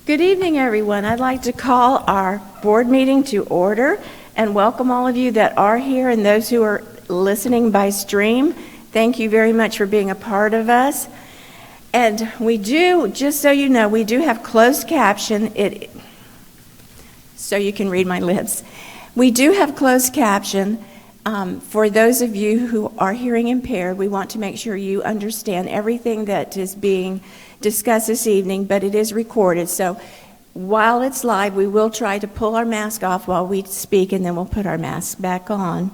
Good evening, everyone. I'd like to call our board meeting to order and welcome all of you that are here and those who are listening by stream. Thank you very much for being a part of us. And we do, just so you know, we do have closed caption, so you can read my lips. We do have closed caption. For those of you who are hearing impaired, we want to make sure you understand everything that is being discussed this evening, but it is recorded. So while it's live, we will try to pull our mask off while we speak, and then we'll put our masks back on.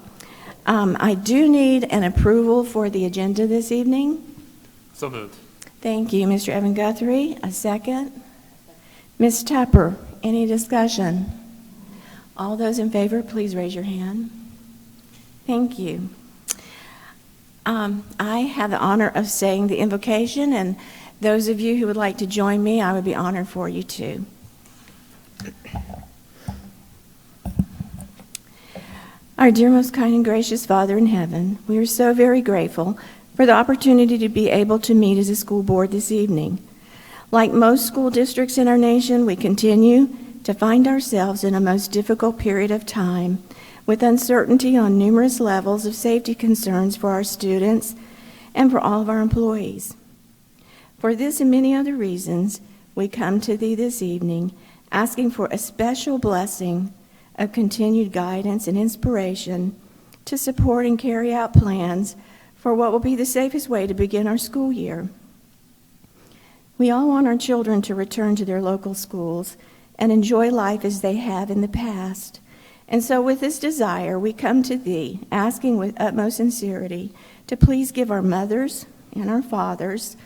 I do need an approval for the agenda this evening. So moved. Thank you, Mr. Evan Guthrie. A second. Ms. Tupper, any discussion? All those in favor, please raise your hand. Thank you. I have the honor of saying the invocation, and those of you who would like to join me, I would be honored for you too. Our dear, most kind and gracious Father in heaven, we are so very grateful for the opportunity to be able to meet as a school board this evening. Like most school districts in our nation, we continue to find ourselves in a most difficult period of time with uncertainty on numerous levels of safety concerns for our students and for all of our employees. For this and many other reasons, we come to thee this evening asking for a special blessing of continued guidance and inspiration to support and carry out plans for what will be the safest way to begin our school year. We all want our children to return to their local schools and enjoy life as they have in the past. And so with this desire, we come to thee, asking with utmost sincerity to please give our mothers and our fathers,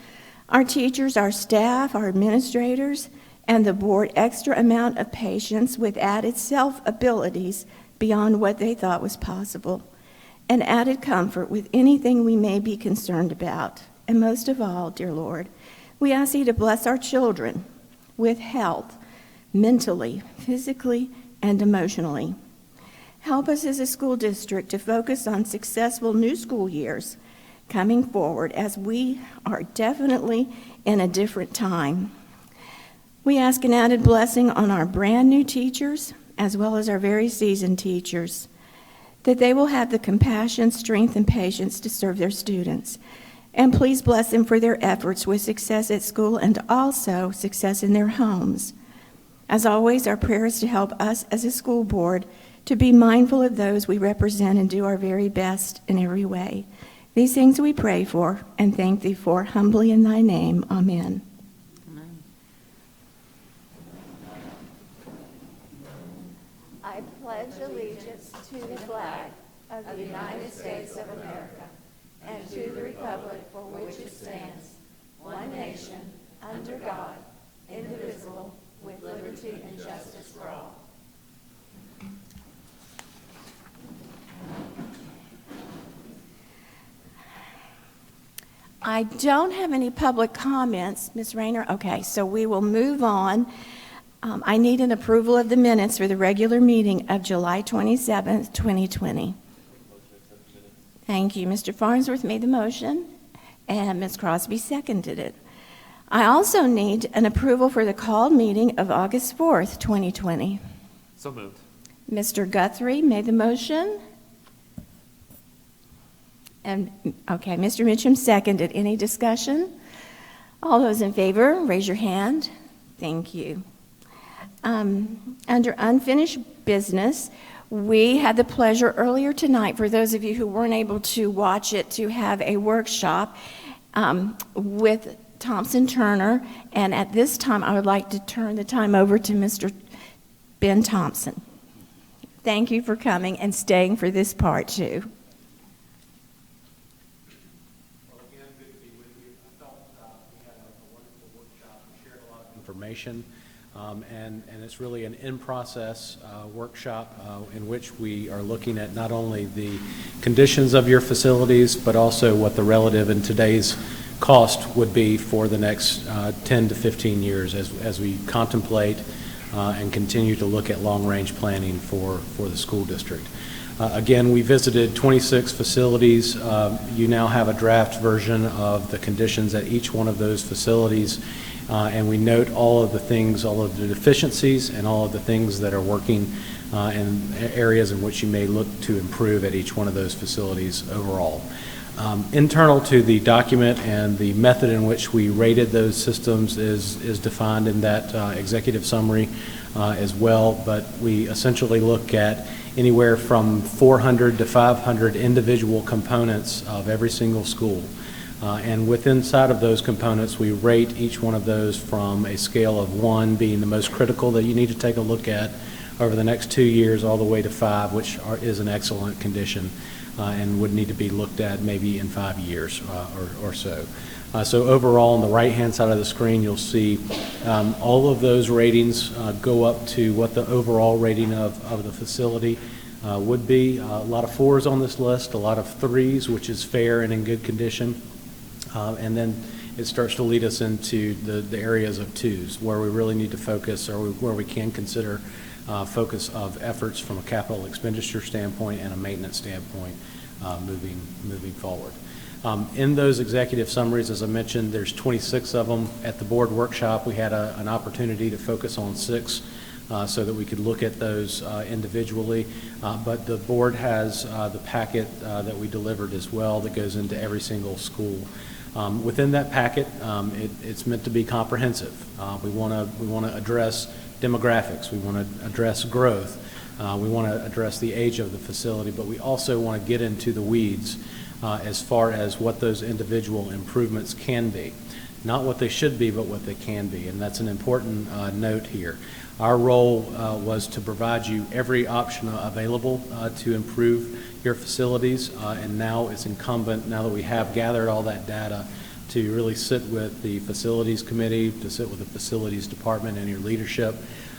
our teachers, our staff, our administrators, and the board extra amount of patience with added self-abilities beyond what they thought was possible, and added comfort with anything we may be concerned about. And most of all, dear Lord, we ask thee to bless our children with health, mentally, physically, and emotionally. Help us as a school district to focus on successful new school years coming forward, as we are definitely in a different time. We ask an added blessing on our brand new teachers as well as our very seasoned teachers, that they will have the compassion, strength, and patience to serve their students. And please bless them for their efforts with success at school and also success in their homes. As always, our prayer is to help us as a school board to be mindful of those we represent and do our very best in every way. These things we pray for and thank thee for humbly in thy name. Amen. Amen. I pledge allegiance to the flag of the United States of America and to the republic for which it stands, one nation, under God, indivisible, with liberty and justice for all. I don't have any public comments, Ms. Rayner. Okay, so we will move on. I need an approval of the minutes for the regular meeting of July 27th, 2020. Thank you. Mr. Farnsworth made the motion, and Ms. Crosby seconded it. I also need an approval for the called meeting of August 4th, 2020. So moved. Mr. Guthrie made the motion. And, okay, Mr. Mitchum seconded. Any discussion? All those in favor, raise your hand. Thank you. Under unfinished business, we had the pleasure earlier tonight, for those of you who weren't able to watch it, to have a workshop with Thompson Turner. And at this time, I would like to turn the time over to Mr. Ben Thompson. Thank you for coming and staying for this part, too. Information, and it's really an in-process workshop in which we are looking at not only the conditions of your facilities, but also what the relative in today's cost would be for the next 10 to 15 years as we contemplate and continue to look at long-range planning for the school district. Again, we visited 26 facilities. You now have a draft version of the conditions at each one of those facilities. and we note all of the things, all of the deficiencies, and all of the things that are working and areas in which you may look to improve at each one of those facilities overall. Internal to the document and the method in which we rated those systems is defined in that executive summary as well, but we essentially look at anywhere from 400 to 500 individual components of every single school. And within inside of those components, we rate each one of those from a scale of 1 being the most critical that you need to take a look at over the next 2 years, all the way to 5, which is an excellent condition and would need to be looked at maybe in 5 years or so. So overall, on the right-hand side of the screen, you'll see all of those ratings go up to what the overall rating of the facility would be. A lot of 4s on this list, a lot of 3s, which is fair and in good condition. And then it starts to lead us into the areas of 2s, where we really need to focus, or where we can consider focus of efforts from a capital expenditure standpoint and a maintenance standpoint moving forward. In those executive summaries, as I mentioned, there's 26 of them. At the board workshop, we had an opportunity to focus on 6 so that we could look at those individually. But the board has the packet that we delivered as well that goes into every single school. Within that packet, it's meant to be comprehensive. We want to address demographics. We want to address growth. We want to address the age of the facility, but we also want to get into the weeds as far as what those individual improvements can be. Not what they should be, but what they can be, and that's an important note here. Our role was to provide you every option available to improve your facilities, and now it's incumbent, now that we have gathered all that data, to really sit with the facilities committee, to sit with the facilities department and your leadership,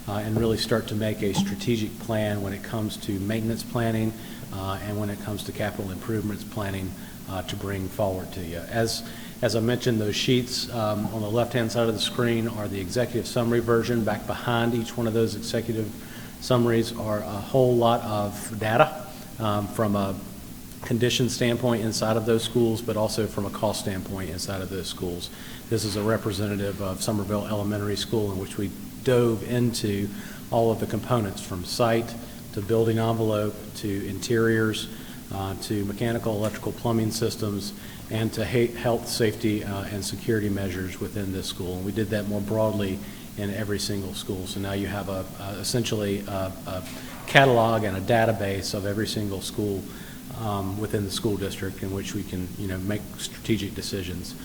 and really start to make a strategic plan when it comes to maintenance planning and when it comes to capital improvements planning to bring forward to you. As I mentioned, those sheets on the left-hand side of the screen are the executive summary version. Back behind each one of those executive summaries are a whole lot of data from a condition standpoint inside of those schools, but also from a cost standpoint inside of those schools. This is a representative of Somerville Elementary School, in which we dove into all of the components, from site to building envelope to interiors to mechanical, electrical, plumbing systems, and to health, safety, and security measures within this school. And we did that more broadly in every single school. So now you have essentially a catalog and a database of every single school within the school district, in which we can make strategic decisions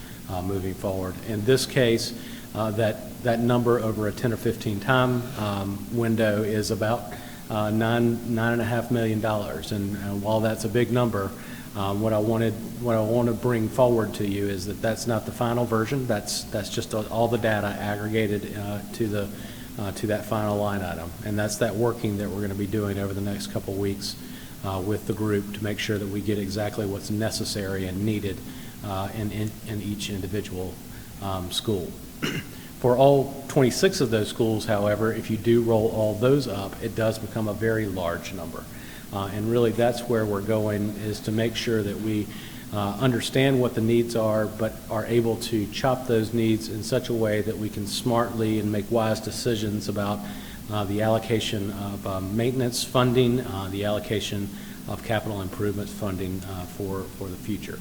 moving forward. In this case, that number over a 10 or 15 time window is about $9.5 million. And while that's a big number, what I want to bring forward to you is that that's not the final version. That's just all the data aggregated to that final line item, and that's that working that we're going to be doing over the next couple weeks with the group to make sure that we get exactly what's necessary and needed in each individual school. For all 26 of those schools, however, if you do roll all those up, it does become a very large number. And really that's where we're going, is to make sure that we understand what the needs are, but are able to chop those needs in such a way that we can smartly and make wise decisions about the allocation of maintenance funding, the allocation of capital improvements funding for the future.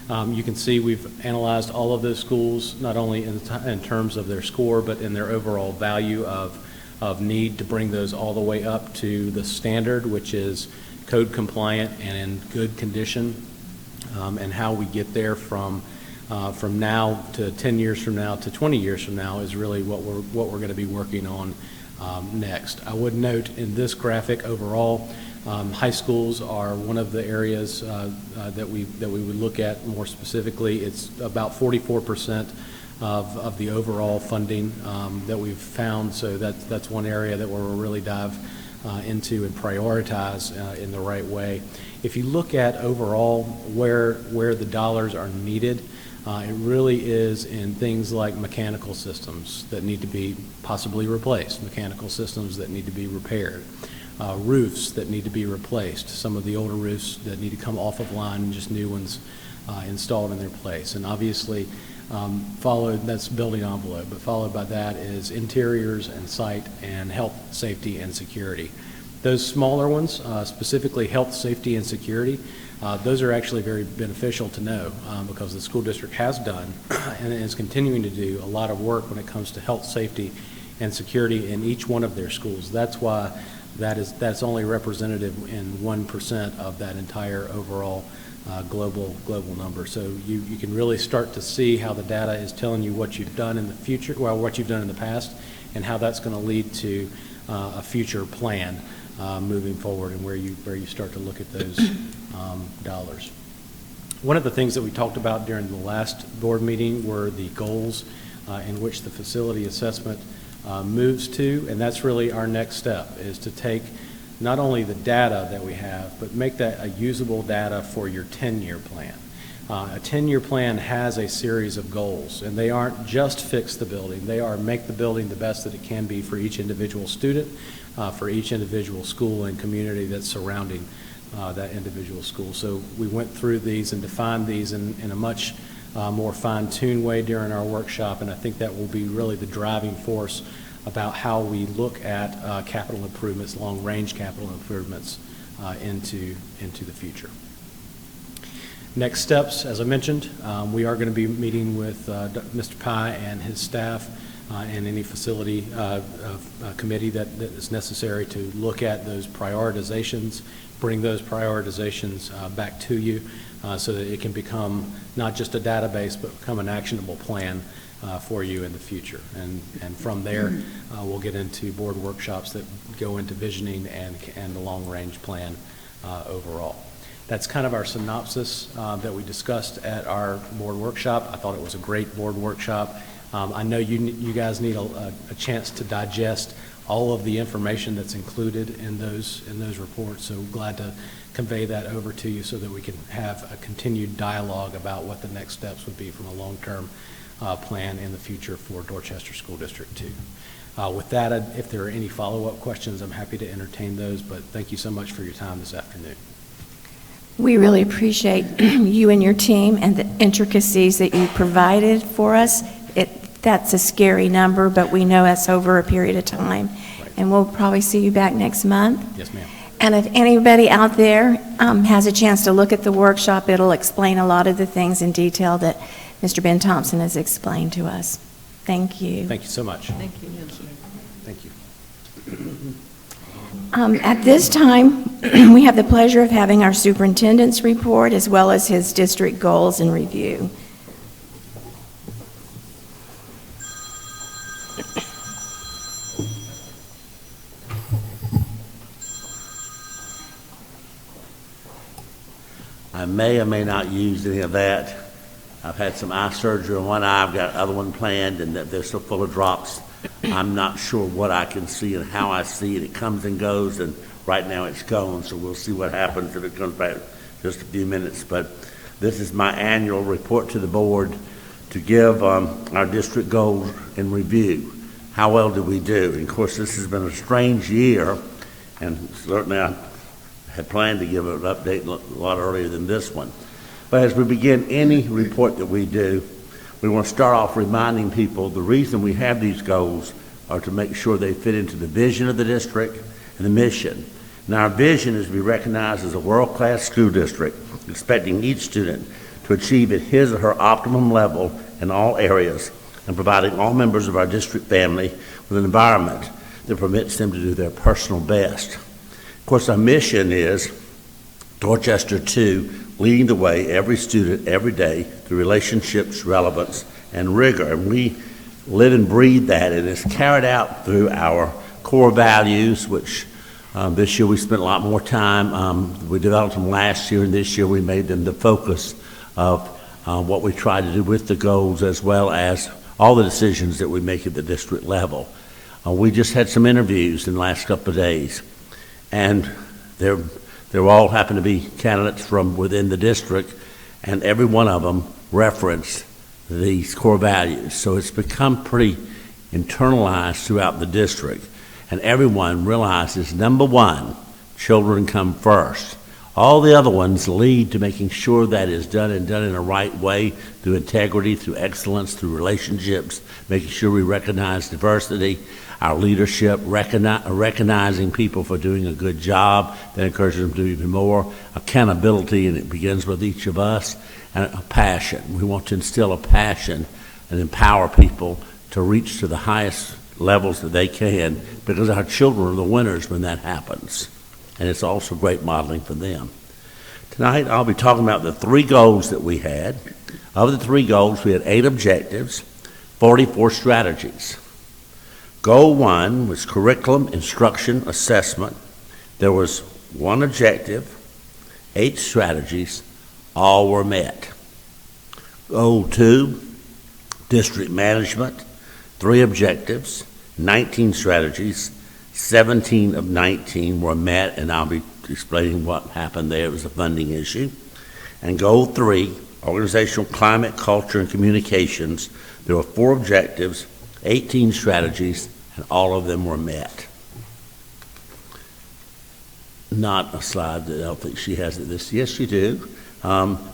You can see we've analyzed all of those schools, not only in terms of their score, but in their overall value of need to bring those all the way up to the standard, which is code compliant and in good condition, and how we get there from now to 10 years from now to 20 years from now is really what we're going to be working on next. I would note in this graphic overall, high schools are one of the areas that we would look at more specifically. It's about 44% of the overall funding that we've found, so that's one area that we'll really dive into and prioritize in the right way. If you look at overall where the dollars are needed, it really is in things like mechanical systems that need to be possibly replaced, mechanical systems that need to be repaired, roofs that need to be replaced, some of the older roofs that need to come off of line and just new ones installed in their place. And obviously That's building envelope, but followed by that is interiors and site and health, safety, and security. Those smaller ones, specifically health, safety, and security, those are actually very beneficial to know because the school district has done and is continuing to do a lot of work when it comes to health, safety, and security in each one of their schools. That's why that's only representative in 1% of that entire overall global number. So you can really start to see how the data is telling you what you've done in the future, well, what you've done in the past, and how that's going to lead to a future plan moving forward, and where you start to look at those dollars. One of the things that we talked about during the last board meeting were the goals in which the facility assessment moves to, and that's really our next step, is to take not only the data that we have, but make that a usable data for your 10-year plan. A 10-year plan has a series of goals, and they aren't just fix the building. They are make the building the best that it can be for each individual student, for each individual school and community that's surrounding that individual school. So we went through these and defined these in a much more fine-tuned way during our workshop, and I think that will be really the driving force about how we look at capital improvements, long-range capital improvements into the future. Next steps, as I mentioned, we are going to be meeting with Mr. Pye and his staff and any facility committee that is necessary to look at those prioritizations, bring those prioritizations back to you so that it can become not just a database, but become an actionable plan for you in the future. And from there, we'll get into board workshops that go into visioning and the long-range plan overall. That's kind of our synopsis that we discussed at our board workshop. I thought it was a great board workshop. I know you guys need a chance to digest all of the information that's included in those reports, so glad to convey that over to you so that we can have a continued dialogue about what the next steps would be from a long-term plan in the future for Dorchester School District 2. With that, if there are any follow-up questions, I'm happy to entertain those, but thank you so much for your time this afternoon. We really appreciate you and your team and the intricacies that you provided for us. That's a scary number, but we know that's over a period of time. Right. And we'll probably see you back next month. Yes, ma'am. And if anybody out there has a chance to look at the workshop, it'll explain a lot of the things in detail that Mr. Ben Thompson has explained to us. Thank you. Thank you so much. Thank you. Thank you. At this time, we have the pleasure of having our superintendent's report as well as his district goals and review. I may or may not use any of that. I've had some eye surgery on one eye. I've got another one planned, and they're so full of drops. I'm not sure what I can see and how I see it. It comes and goes, and right now it's gone, so we'll see what happens if it comes back in just a few minutes. But this is my annual report to the board to give our district goals in review. How well did we do? And of course, this has been a strange year, and certainly I had planned to give an update a lot earlier than this one. But as we begin any report that we do, we want to start off reminding people the reason we have these goals are to make sure they fit into the vision of the district and the mission. And our vision is to be recognized as a world-class school district, expecting each student to achieve at his or her optimum level in all areas, and providing all members of our district family with an environment that permits them to do their personal best. Of course, our mission is Dorchester 2, leading the way every student every day through relationships, relevance, and rigor. And we live and breathe that, and it's carried out through our core values, which this year we spent a lot more time. We developed them last year, and this year we made them the focus of what we try to do with the goals, as well as all the decisions that we make at the district level. We just had some interviews in the last couple of days, and they all happen to be candidates from within the district, and every one of them referenced these core values. So it's become pretty internalized throughout the district, and everyone realizes, number one, children come first. All the other ones lead to making sure that is done and done in a right way, through integrity, through excellence, through relationships, making sure we recognize diversity, our leadership, recognizing people for doing a good job, that encourages them to do even more, accountability, and it begins with each of us, and a passion. We want to instill a passion and empower people to reach to the highest levels that they can, because our children are the winners when that happens. And it's also great modeling for them. Tonight, I'll be talking about the 3 goals that we had. Of the 3 goals, we had 8 objectives, 44 strategies. Goal 1 was curriculum, instruction, assessment. There was 1 objective, 8 strategies, all were met. Goal 2, district management, 3 objectives, 19 strategies, 17 of 19 were met, and I'll be explaining what happened there. It was a funding issue. And goal 3, organizational climate, culture, and communications, there were 4 objectives, 18 strategies, and all of them were met. Not a slide that I don't think she has it this. Yes, you do.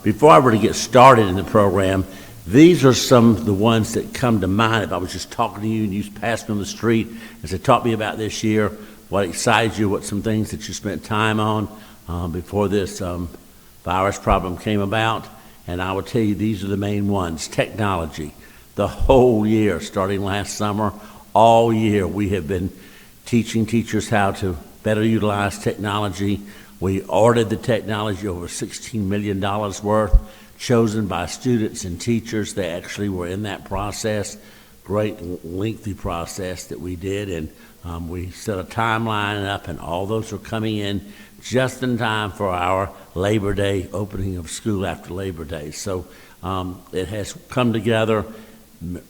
Before I really get started in the program, these are some of the ones that come to mind. If I was just talking to you and you passed me on the street and said, talk to me about this year, what excited you, what some things that you spent time on before this virus problem came about, and I will tell you these are the main ones. Technology. The whole year, starting last summer, all year we have been teaching teachers how to better utilize technology. We ordered the technology, over $16 million worth, chosen by students and teachers. They actually were in that process, great lengthy process that we did, and we set a timeline up, and all those are coming in just in time for our Labor Day, opening of school after Labor Day. So it has come together.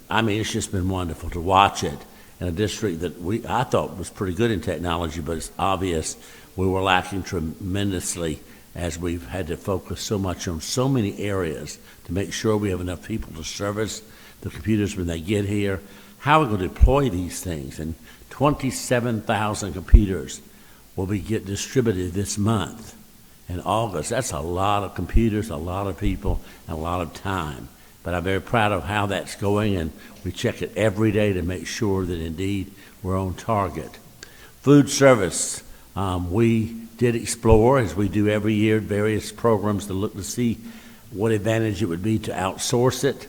I mean, it's just been wonderful to watch it in a district that I thought was pretty good in technology, but it's obvious we were lacking tremendously, as we've had to focus so much on so many areas to make sure we have enough people to service the computers when they get here. How are we going to deploy these things? And 27,000 computers will be distributed this month in August. That's a lot of computers, a lot of people, and a lot of time. But I'm very proud of how that's going, and we check it every day to make sure that indeed we're on target. Food service. We did explore, as we do every year, various programs to look to see what advantage it would be to outsource it.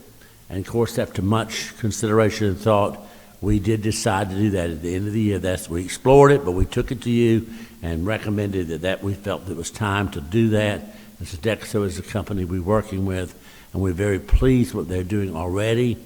And of course, after much consideration and thought, we did decide to do that at the end of the year. We explored it, but we took it to you and recommended that we felt it was time to do that. And Sodexo is the company we're working with, and we're very pleased with what they're doing already.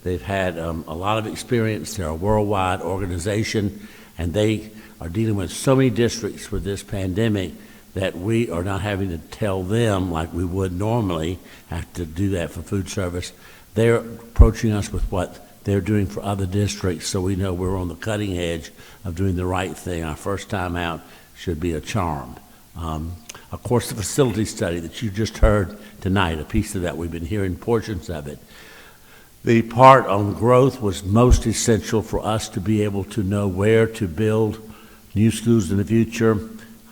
They've had a lot of experience. They're a worldwide organization, and they are dealing with so many districts with this pandemic that we are not having to tell them, like we would normally have to do that for food service. They're approaching us with what they're doing for other districts, so we know we're on the cutting edge of doing the right thing. Our first time out should be a charm. Of course, the facility study that you just heard tonight, a piece of that, we've been hearing portions of it. The part on growth was most essential for us to be able to know where to build new schools in the future,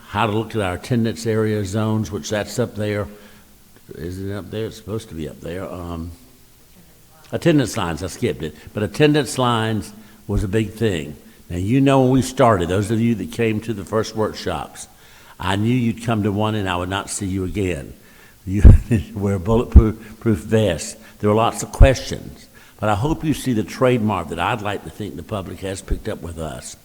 how to look at our attendance area zones, which that's up there. Is it up there? It's supposed to be up there. Attendance lines, I skipped it. But attendance lines was a big thing. Now, you know when we started, those of you that came to the first workshops, I knew you'd come to one and I would not see you again. You wear bulletproof vests. There were lots of questions. But I hope you see the trademark that I'd like to think the public has picked up with us.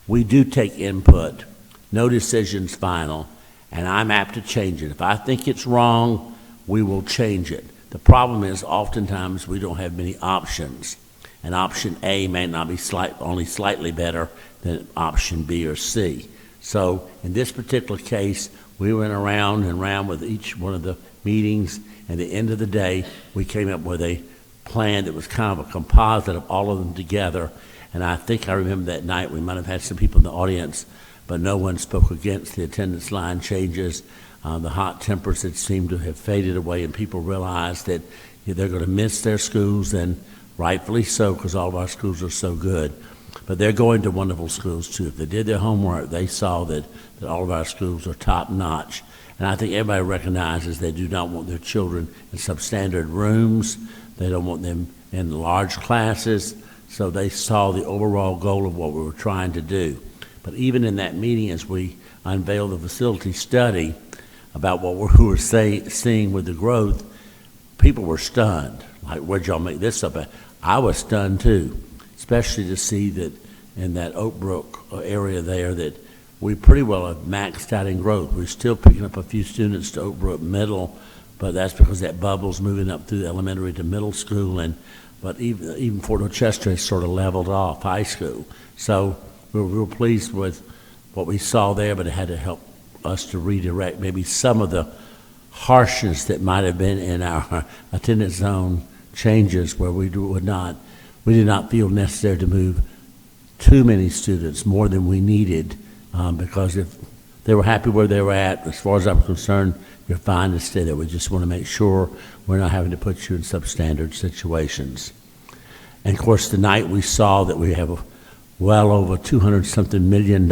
We do take input. No decision's final, and I'm apt to change it. If I think it's wrong, we will change it. The problem is oftentimes we don't have many options, and option A may not be only slightly better than option B or C. So in this particular case, we went around and around with each one of the meetings, and at the end of the day, we came up with a plan that was kind of a composite of all of them together. And I think I remember that night we might have had some people in the audience, but no one spoke against the attendance line changes. The hot tempers that seemed to have faded away, and people realized that they're going to miss their schools, and rightfully so, because all of our schools are so good. But they're going to wonderful schools too. If they did their homework, they saw that all of our schools are top notch. And I think everybody recognizes they do not want their children in substandard rooms. They don't want them in large classes. So they saw the overall goal of what we were trying to do. But even in that meeting, as we unveiled the facility study about what we were seeing with the growth, people were stunned. Like, where'd y'all make this up at? I was stunned too, especially to see that in that Oak Brook area there that we pretty well have maxed out in growth. We're still picking up a few students to Oak Brook Middle, but that's because that bubble's moving up through the elementary to middle school, but even Fort Dorchester has sort of leveled off high school. So we were real pleased with what we saw there, but it had to help us to redirect maybe some of the harshness that might have been in our attendance zone changes, where we did not feel necessary to move too many students, more than we needed, because if they were happy where they were at, as far as I'm concerned, you're fine to stay there. We just want to make sure we're not having to put you in substandard situations. And of course, tonight we saw that we have well over $200-something million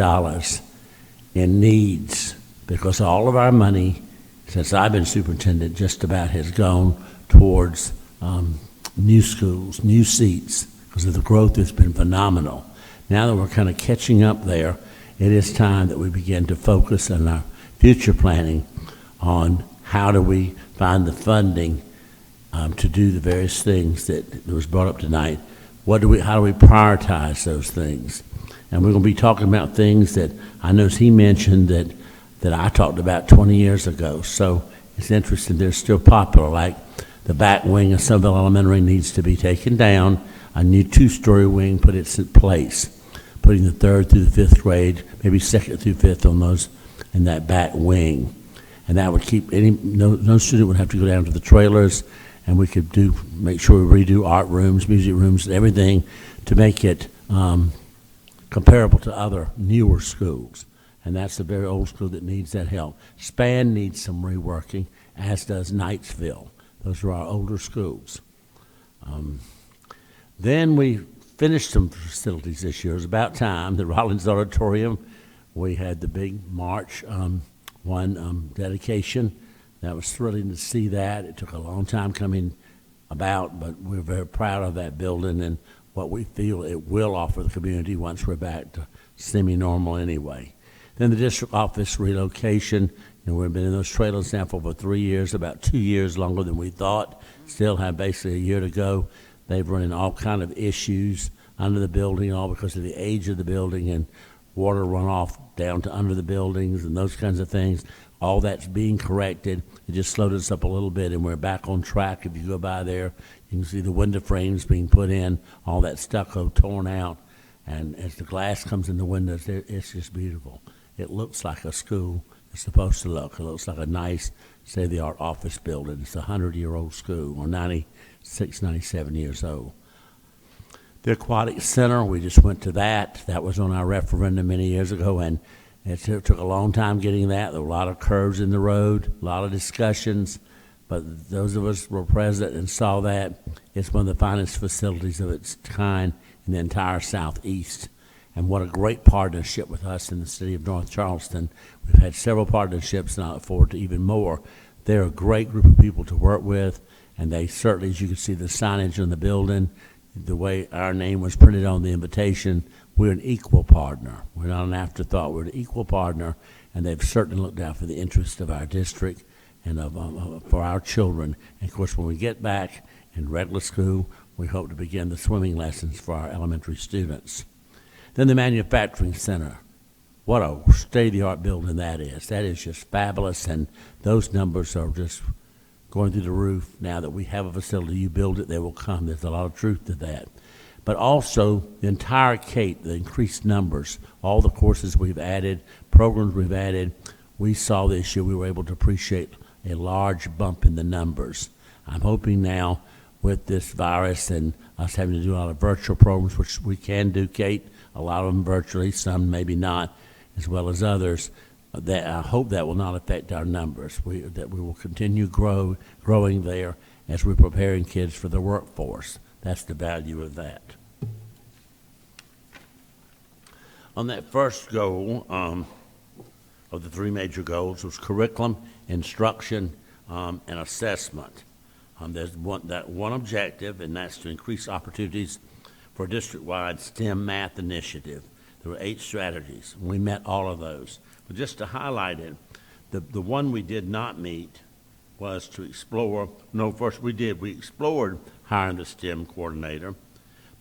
in needs, because all of our money, since I've been superintendent, just about has gone towards new schools, new seats, because of the growth has been phenomenal. Now that we're kind of catching up there, it is time that we begin to focus on our future planning on how do we find the funding to do the various things that was brought up tonight. How do we prioritize those things? And we're going to be talking about things that I know he mentioned that I talked about 20 years ago. So it's interesting, they're still popular, like the back wing of Sunville Elementary needs to be taken down, a new 2-story wing, put it in place, putting the 3rd through the 5th grade, maybe 2nd through 5th on those in that back wing. And that would keep no student would have to go down to the trailers, and we could make sure we redo art rooms, music rooms, and everything to make it comparable to other newer schools. And that's the very old school that needs that help. Span needs some reworking, as does Knightsville. Those are our older schools. Then we finished some facilities this year. It was about time. The Rollins Auditorium, we had the big March dedication. That was thrilling to see that. It took a long time coming about, but we're very proud of that building and what we feel it will offer the community once we're back to semi-normal anyway. Then the district office relocation. We've been in those trailers now for over 3 years, about 2 years longer than we thought. Still have basically a year to go. They've run into all kind of issues under the building, all because of the age of the building and water runoff down to under the buildings and those kinds of things. All that's being corrected. It just slowed us up a little bit, and we're back on track. If you go by there, you can see the window frames being put in, all that stucco torn out, and as the glass comes in the windows, it's just beautiful. It looks like a school. It's supposed to look. It looks like a nice, state-of-the-art office building. It's a 100-year-old school, or 96, 97 years old. The Aquatic Center, we just went to that. That was on our referendum many years ago, and it took a long time getting that. There were a lot of curves in the road, a lot of discussions, but those of us who were present and saw that. It's one of the finest facilities of its kind in the entire Southeast. And what a great partnership with us in the city of North Charleston. We've had several partnerships, and I look forward to even more. They're a great group of people to work with, and they certainly, as you can see the signage on the building, the way our name was printed on the invitation, we're an equal partner. We're not an afterthought. We're an equal partner, and they've certainly looked out for the interest of our district and for our children. And, of course, when we get back in regular school, we hope to begin the swimming lessons for our elementary students. Then the Manufacturing Center. What a state-of-the-art building that is. That is just fabulous, and those numbers are just going through the roof. Now that we have a facility, you build it, they will come. There's a lot of truth to that. But also the entire CAPE, the increased numbers, all the courses we've added, programs we've added, we saw this year we were able to appreciate a large bump in the numbers. I'm hoping now with this virus and us having to do a lot of virtual programs, which we can do, Kate, a lot of them virtually, some maybe not, as well as others, that I hope that will not affect our numbers, that we will continue growing there as we're preparing kids for the workforce. That's the value of that. On that first goal of the three major goals was curriculum, instruction, and assessment. There's one objective, and that's to increase opportunities for a district-wide STEM math initiative. There were 8 strategies. We met all of those. But just to highlight it, the one we did not meet was to explore, we explored hiring the STEM coordinator,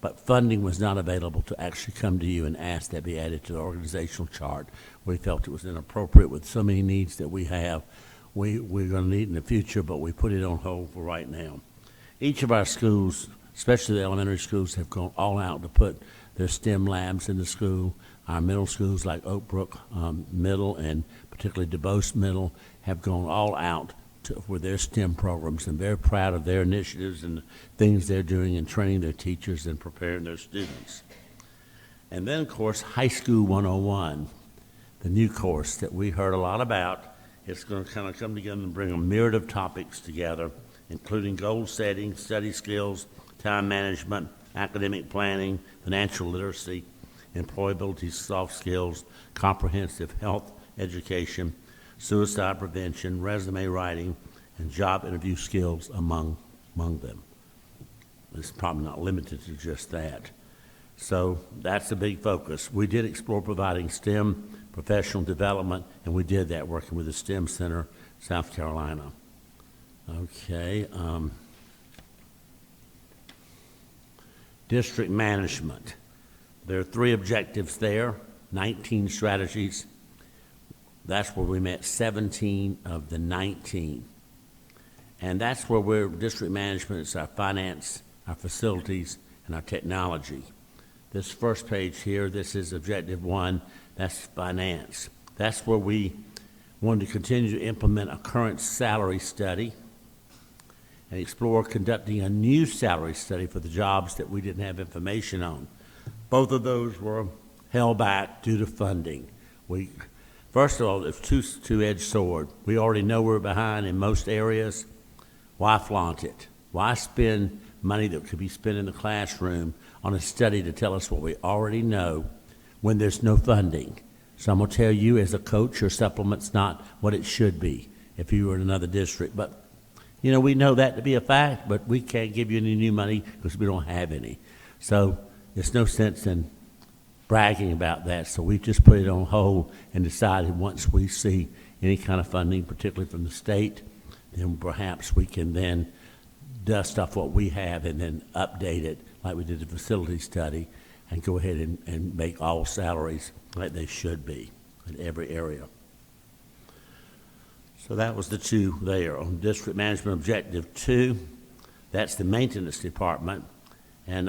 but funding was not available to actually come to you and ask that be added to the organizational chart. We felt it was inappropriate with so many needs that we have. We're going to need in the future, but we put it on hold for right now. Each of our schools, especially the elementary schools, have gone all out to put their STEM labs in the school. Our middle schools like Oak Brook Middle and particularly DuBose Middle have gone all out with their STEM programs, and very proud of their initiatives and the things they're doing in training their teachers and preparing their students. And then, of course, High School 101, the new course that we heard a lot about. It's going to kind of come together and bring a myriad of topics together, including goal setting, study skills, time management, academic planning, financial literacy, employability, soft skills, comprehensive health education, suicide prevention, resume writing, and job interview skills among them. It's probably not limited to just that. So that's a big focus. We did explore providing STEM professional development, and we did that working with the STEM Center, South Carolina. Okay. District management. There are 3 objectives there, 19 strategies. That's where we met 17 of the 19. And that's where we're district management. It's our finance, our facilities, and our technology. This first page here, this is objective 1, that's finance. That's where we wanted to continue to implement a current salary study and explore conducting a new salary study for the jobs that we didn't have information on. Both of those were held back due to funding. First of all, it's two-edged sword. We already know we're behind in most areas. Why flaunt it? Why spend money that could be spent in the classroom on a study to tell us what we already know when there's no funding? Some will tell you as a coach your supplement's not what it should be if you were in another district. But, we know that to be a fact, but we can't give you any new money because we don't have any. So there's no sense in bragging about that. So we just put it on hold and decided once we see any kind of funding, particularly from the state, then perhaps we can then dust off what we have and then update it like we did the facility study and go ahead and make all salaries like they should be in every area. So that was the 2 there. On district management objective 2, that's the maintenance department. And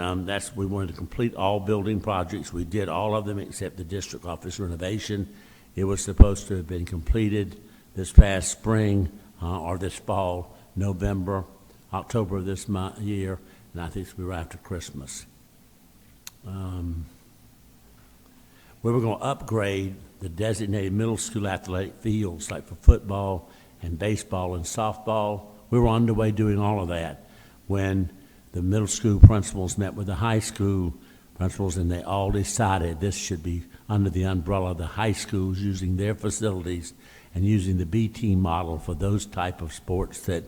we wanted to complete all building projects. We did all of them except the district office renovation. It was supposed to have been completed this past spring or this fall, November, October of this year, and I think we were after Christmas. We were going to upgrade the designated middle school athletic fields, like for football and baseball and softball. We were underway doing all of that when the middle school principals met with the high school principals, and they all decided this should be under the umbrella of the high schools using their facilities and using the B team model for those type of sports that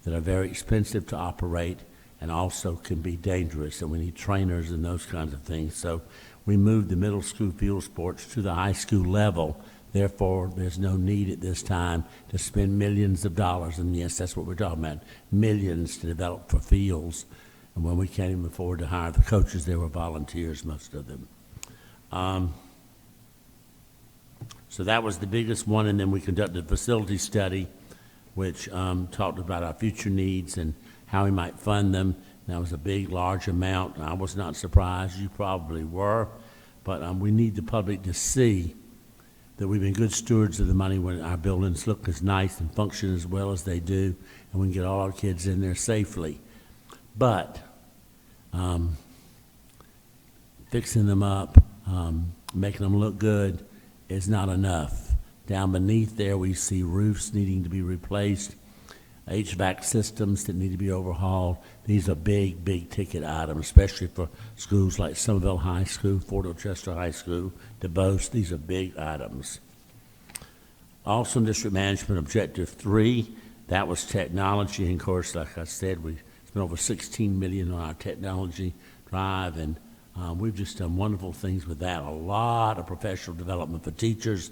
are very expensive to operate and also can be dangerous, and we need trainers and those kinds of things. So we moved the middle school field sports to the high school level. Therefore, there's no need at this time to spend millions of dollars, and yes, that's what we're talking about, millions to develop for fields. And when we can't even afford to hire the coaches, they were volunteers, most of them. So that was the biggest one, and then we conducted a facility study, which talked about our future needs and how we might fund them. And that was a big, large amount. I was not surprised. You probably were. But we need the public to see that we've been good stewards of the money when our buildings look as nice and function as well as they do, and we can get all our kids in there safely. But fixing them up, making them look good is not enough. Down beneath there, we see roofs needing to be replaced. HVAC systems that need to be overhauled. These are big, big ticket items, especially for schools like Somerville High School, Fort Dorchester High School, DeBose. These are big items. Also in District Management Objective 3, that was technology. And of course, like I said, we spent over $16 million on our technology drive, and we've just done wonderful things with that. A lot of professional development for teachers,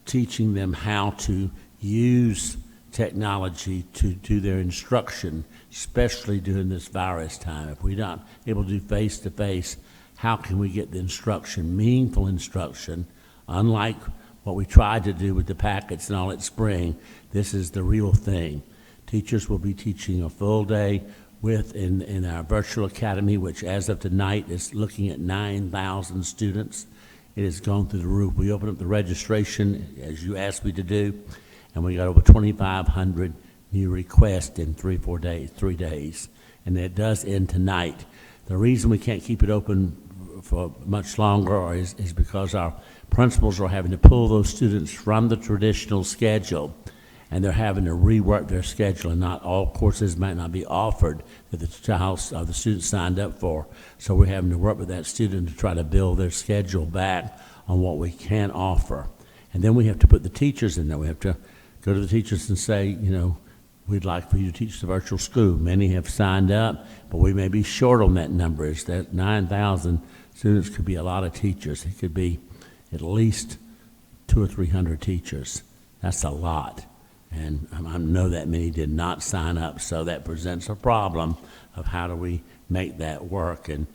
teaching them how to use technology to do their instruction, especially during this virus time. If we're not able to do face-to-face, how can we get the instruction, meaningful instruction, unlike what we tried to do with the packets and all at spring? This is the real thing. Teachers will be teaching a full day in our virtual academy, which as of tonight is looking at 9,000 students. It has gone through the roof. We opened up the registration, as you asked me to do, and we got over 2,500 new requests in 3 days, and it does end tonight. The reason we can't keep it open for much longer is because our principals are having to pull those students from the traditional schedule, and they're having to rework their schedule, and not all courses might not be offered that the student signed up for. So we're having to work with that student to try to build their schedule back on what we can offer. And then we have to put the teachers in there. We have to go to the teachers and say, you know, we'd like for you to teach the virtual school. Many have signed up, but we may be short on that number. Is that 9,000 students could be a lot of teachers. It could be at least 200 or 300 teachers. That's a lot. And I know that many did not sign up, so that presents a problem of how do we make that work. And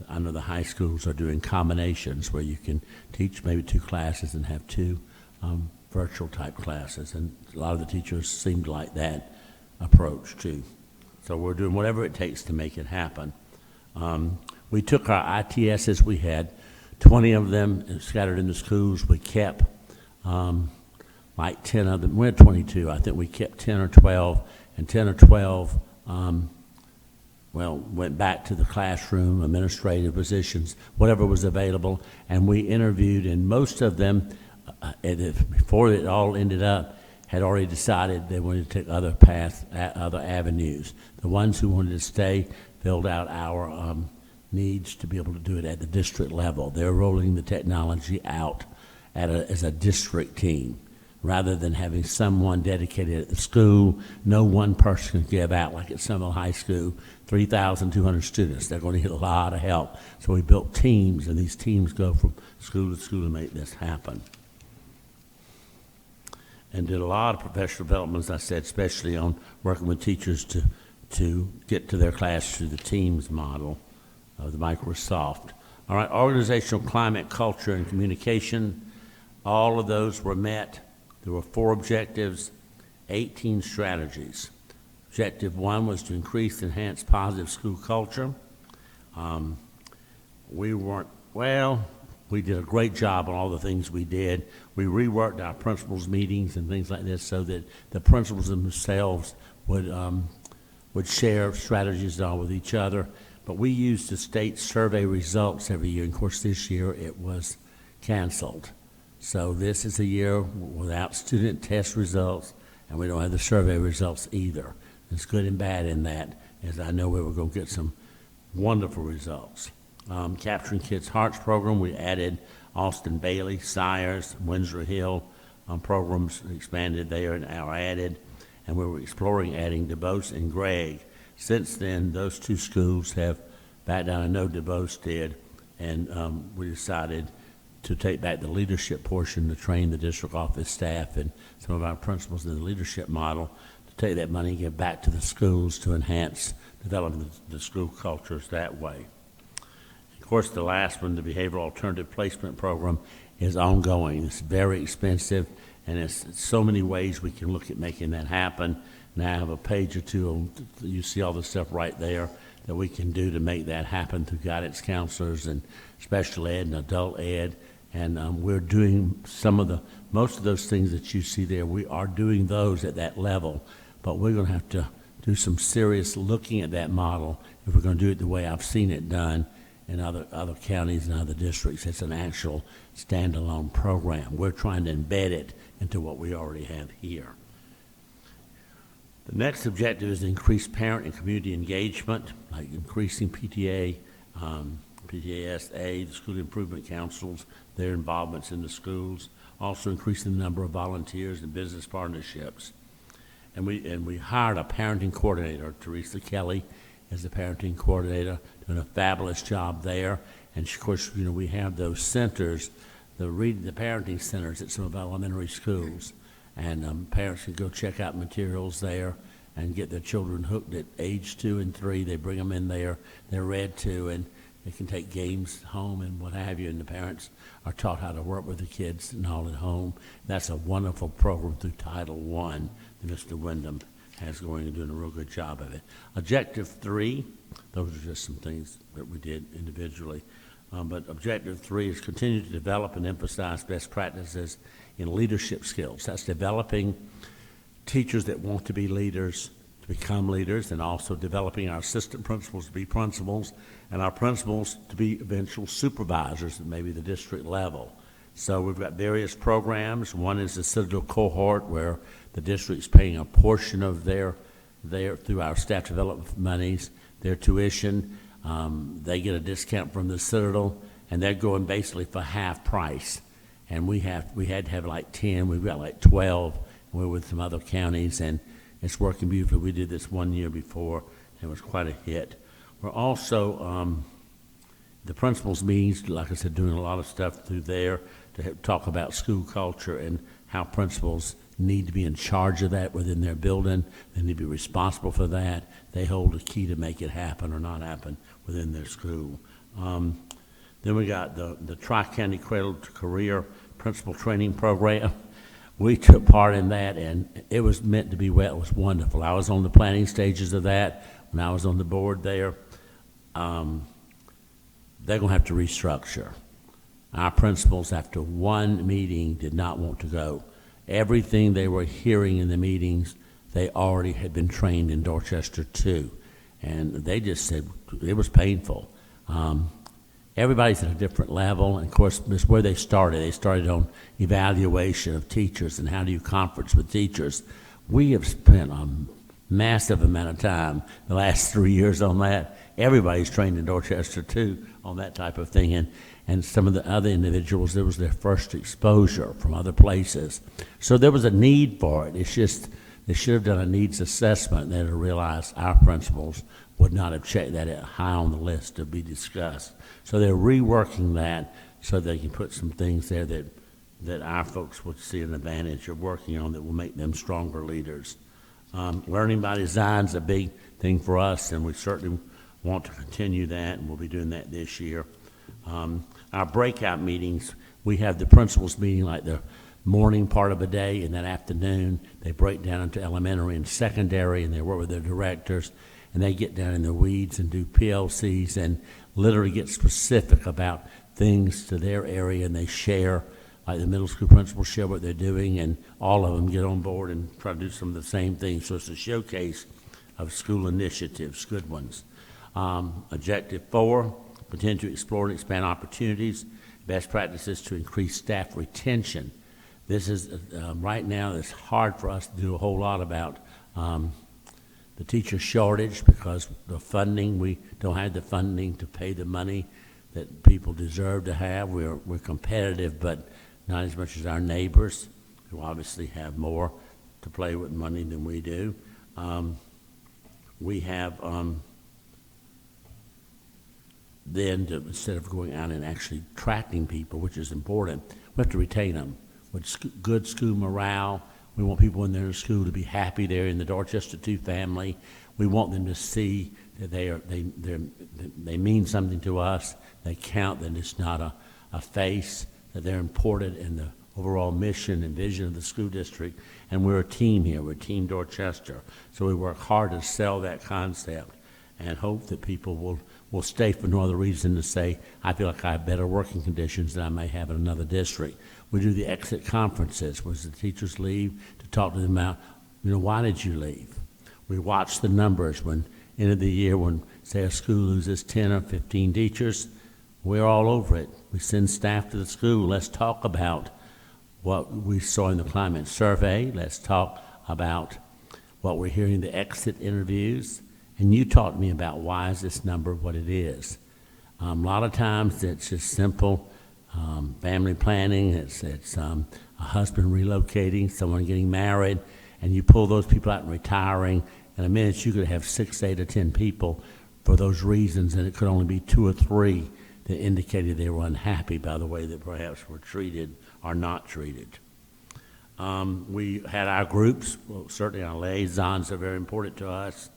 I know the high schools are doing combinations where you can teach maybe 2 classes and have 2 virtual type classes, and a lot of the teachers seemed like that approach too. So we're doing whatever it takes to make it happen. We took our ITSs, we had 20 of them scattered in the schools. We kept like 10 of them. We had 22. I think we kept 10 or 12, and 10 or 12 went back to the classroom, administrative positions, whatever was available, and we interviewed, and most of them, before it all ended up, had already decided they wanted to take other paths, other avenues. The ones who wanted to stay filled out our needs to be able to do it at the district level. They're rolling the technology out as a district team, rather than having someone dedicated at the school. No one person can give out, like at Somerville High School, 3,200 students. They're going to get a lot of help. So we built teams, and these teams go from school to school to make this happen. And did a lot of professional development, as I said, especially on working with teachers to get to their class through the Teams model of the Microsoft. All right, organizational climate, culture, and communication, all of those were met. There were 4 objectives, 18 strategies. Objective 1 was to increase and enhance positive school culture. We did a great job on all the things we did. We reworked our principals' meetings and things like this so that the principals themselves would share strategies all with each other. But we used the state survey results every year. And of course, this year it was canceled. So this is a year without student test results, and we don't have the survey results either. There's good and bad in that, as I know we were going to get some wonderful results. Capturing Kids' Hearts program, we added Austin Bailey, Sires, Windsor Hill programs expanded there and are added, and we were exploring adding DeBose and Gregg. Since then, those 2 schools have backed down. I know DeBose did, and we decided to take back the leadership portion to train the district office staff and some of our principals in the leadership model, to take that money and give back to the schools to enhance developing the school cultures that way. Of course, the last one, the Behavioral Alternative Placement Program, is ongoing. It's very expensive, and it's so many ways we can look at making that happen. Now I have a page or 2, you see all the stuff right there that we can do to make that happen through guidance counselors and special ed and adult ed. And we're doing most of those things that you see there, we are doing those at that level, but we're going to have to do some serious looking at that model if we're going to do it the way I've seen it done in other counties and other districts. It's an actual standalone program. We're trying to embed it into what we already have here. The next objective is to increase parent and community engagement, like increasing PTA, PTASA, the school improvement councils, their involvements in the schools, also increasing the number of volunteers and business partnerships. And we hired a parenting coordinator, Teresa Kelly, as the parenting coordinator, doing a fabulous job there. And of course, you know, we have those centers, the parenting centers at some of our elementary schools. And parents can go check out materials there and get their children hooked at age 2 and 3. They bring them in there, they're read to, and they can take games home and what have you, and the parents are taught how to work with the kids and all at home. That's a wonderful program through Title I that Mr. Wyndham has going and doing a real good job of it. Objective 3, those are just some things that we did individually. But Objective 3 is continue to develop and emphasize best practices in leadership skills. That's developing teachers that want to be leaders to become leaders, and also developing our assistant principals to be principals, and our principals to be eventual supervisors at maybe the district level. So we've got various programs. One is the Citadel cohort, where the district's paying a portion of their through our staff development monies, their tuition. They get a discount from the Citadel, and they're going basically for half price. And we had to have like 10. We've got like 12. We're with some other counties, and it's working beautifully. We did this 1 year before, and it was quite a hit. We're also the principals meetings, like I said, doing a lot of stuff through there to talk about school culture and how principals need to be in charge of that within their building. They need to be responsible for that. They hold the key to make it happen or not happen within their school. Then we got the Tri-County Cradle to Career Principal Training Program. We took part in that, and it was meant to be well. It was wonderful. I was on the planning stages of that when I was on the board there. They're going to have to restructure. Our principals, after one meeting, did not want to go. Everything they were hearing in the meetings, they already had been trained in Dorchester too. And they just said it was painful. Everybody's at a different level, and of course, this is where they started. They started on evaluation of teachers and how do you conference with teachers. We have spent a massive amount of time the last 3 years on that. Everybody's trained in Dorchester too on that type of thing, and some of the other individuals, it was their first exposure from other places. So there was a need for it. It's just they should have done a needs assessment, and they'd have realized our principals would not have checked that high on the list to be discussed. So they're reworking that so they can put some things there that our folks would see an advantage of working on that will make them stronger leaders. Learning by design is a big thing for us, and we certainly want to continue that, and we'll be doing that this year. Our breakout meetings, we have the principals meeting like the morning part of the day, and that afternoon they break down into elementary and secondary, and they work with their directors, and they get down in the weeds and do PLCs and literally get specific about things to their area, and they share, like the middle school principals share what they're doing, and all of them get on board and try to do some of the same things. So it's a showcase of school initiatives, good ones. Objective 4, continue to explore and expand opportunities, best practices to increase staff retention. This is, right now, it's hard for us to do a whole lot about the teacher shortage because the funding, we don't have the funding to pay the money that people deserve to have. We're competitive, but not as much as our neighbors, who obviously have more to play with money than we do. We have then instead of going out and actually attracting people, which is important, we have to retain them with good school morale. We want people in their school to be happy they're in the Dorchester 2 family. We want them to see that they mean something to us. They count, that it's not a face, that they're important in the overall mission and vision of the school district. And we're a team here. We're Team Dorchester. So we work hard to sell that concept and hope that people will stay for no other reason to say, I feel like I have better working conditions than I may have in another district. We do the exit conferences, where the teachers leave, to talk to them about, why did you leave? We watch the numbers when, end of the year, when, say, a school loses 10 or 15 teachers, we're all over it. We send staff to the school. Let's talk about what we saw in the climate survey. Let's talk about what we're hearing, the exit interviews, and you talked to me about why is this number what it is. A lot of times it's just simple family planning, it's a husband relocating, someone getting married, and you pull those people out and retiring. In a minute, you could have 6, 8, or 10 people for those reasons, and it could only be 2 or 3 that indicated they were unhappy by the way that perhaps were treated or not treated. We had our groups. Well, certainly our liaisons are very important to us.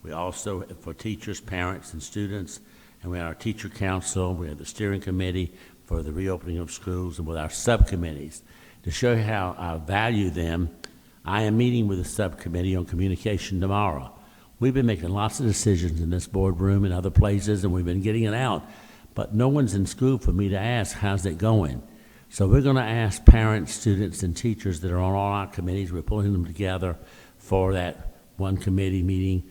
We also, for teachers, parents, and students, and we had our teacher council, we had the steering committee for the reopening of schools, and with our subcommittees. To show you how I value them, I am meeting with the subcommittee on communication tomorrow. We've been making lots of decisions in this boardroom and other places, and we've been getting it out, but no one's in school for me to ask, how's it going? So we're going to ask parents, students, and teachers that are on all our committees. We're pulling them together for that one committee meeting.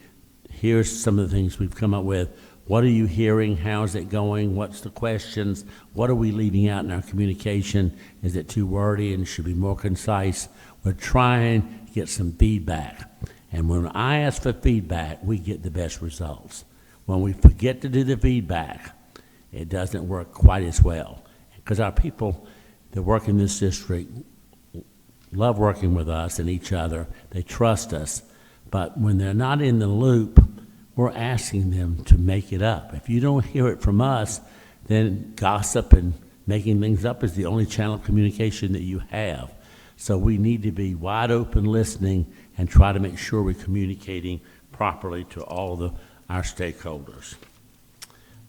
Here's some of the things we've come up with. What are you hearing? How's it going? What's the questions? What are we leaving out in our communication? Is it too wordy and should be more concise? We're trying to get some feedback. And when I ask for feedback, we get the best results. When we forget to do the feedback, it doesn't work quite as well. Because our people that work in this district love working with us and each other. They trust us. But when they're not in the loop, we're asking them to make it up. If you don't hear it from us, then gossip and making things up is the only channel of communication that you have. So we need to be wide open listening and try to make sure we're communicating properly to all our stakeholders.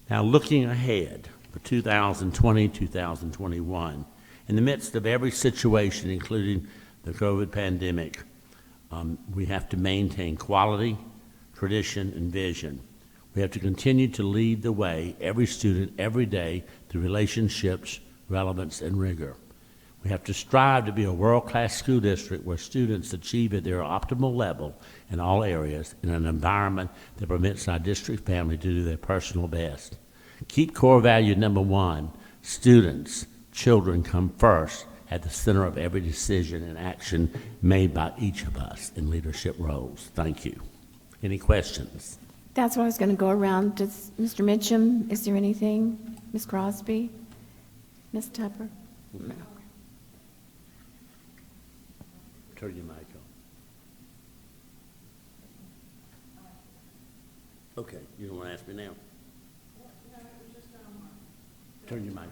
Now, looking ahead for 2020, 2021, in the midst of every situation, including the COVID pandemic, we have to maintain quality, tradition, and vision. We have to continue to lead the way, every student, every day, through relationships, relevance, and rigor. We have to strive to be a world-class school district where students achieve at their optimal level in all areas in an environment that permits our district family to do their personal best. Keep core value number 1, students, children come first at the center of every decision and action made by each of us in leadership roles. Thank you. Any questions? That's what I was going to go around. Does Mr. Mitchum, is there anything? Ms. Crosby? Ms. Tupper? No. Turn your mic on. Okay, you don't want to ask me now? Turn your mic on.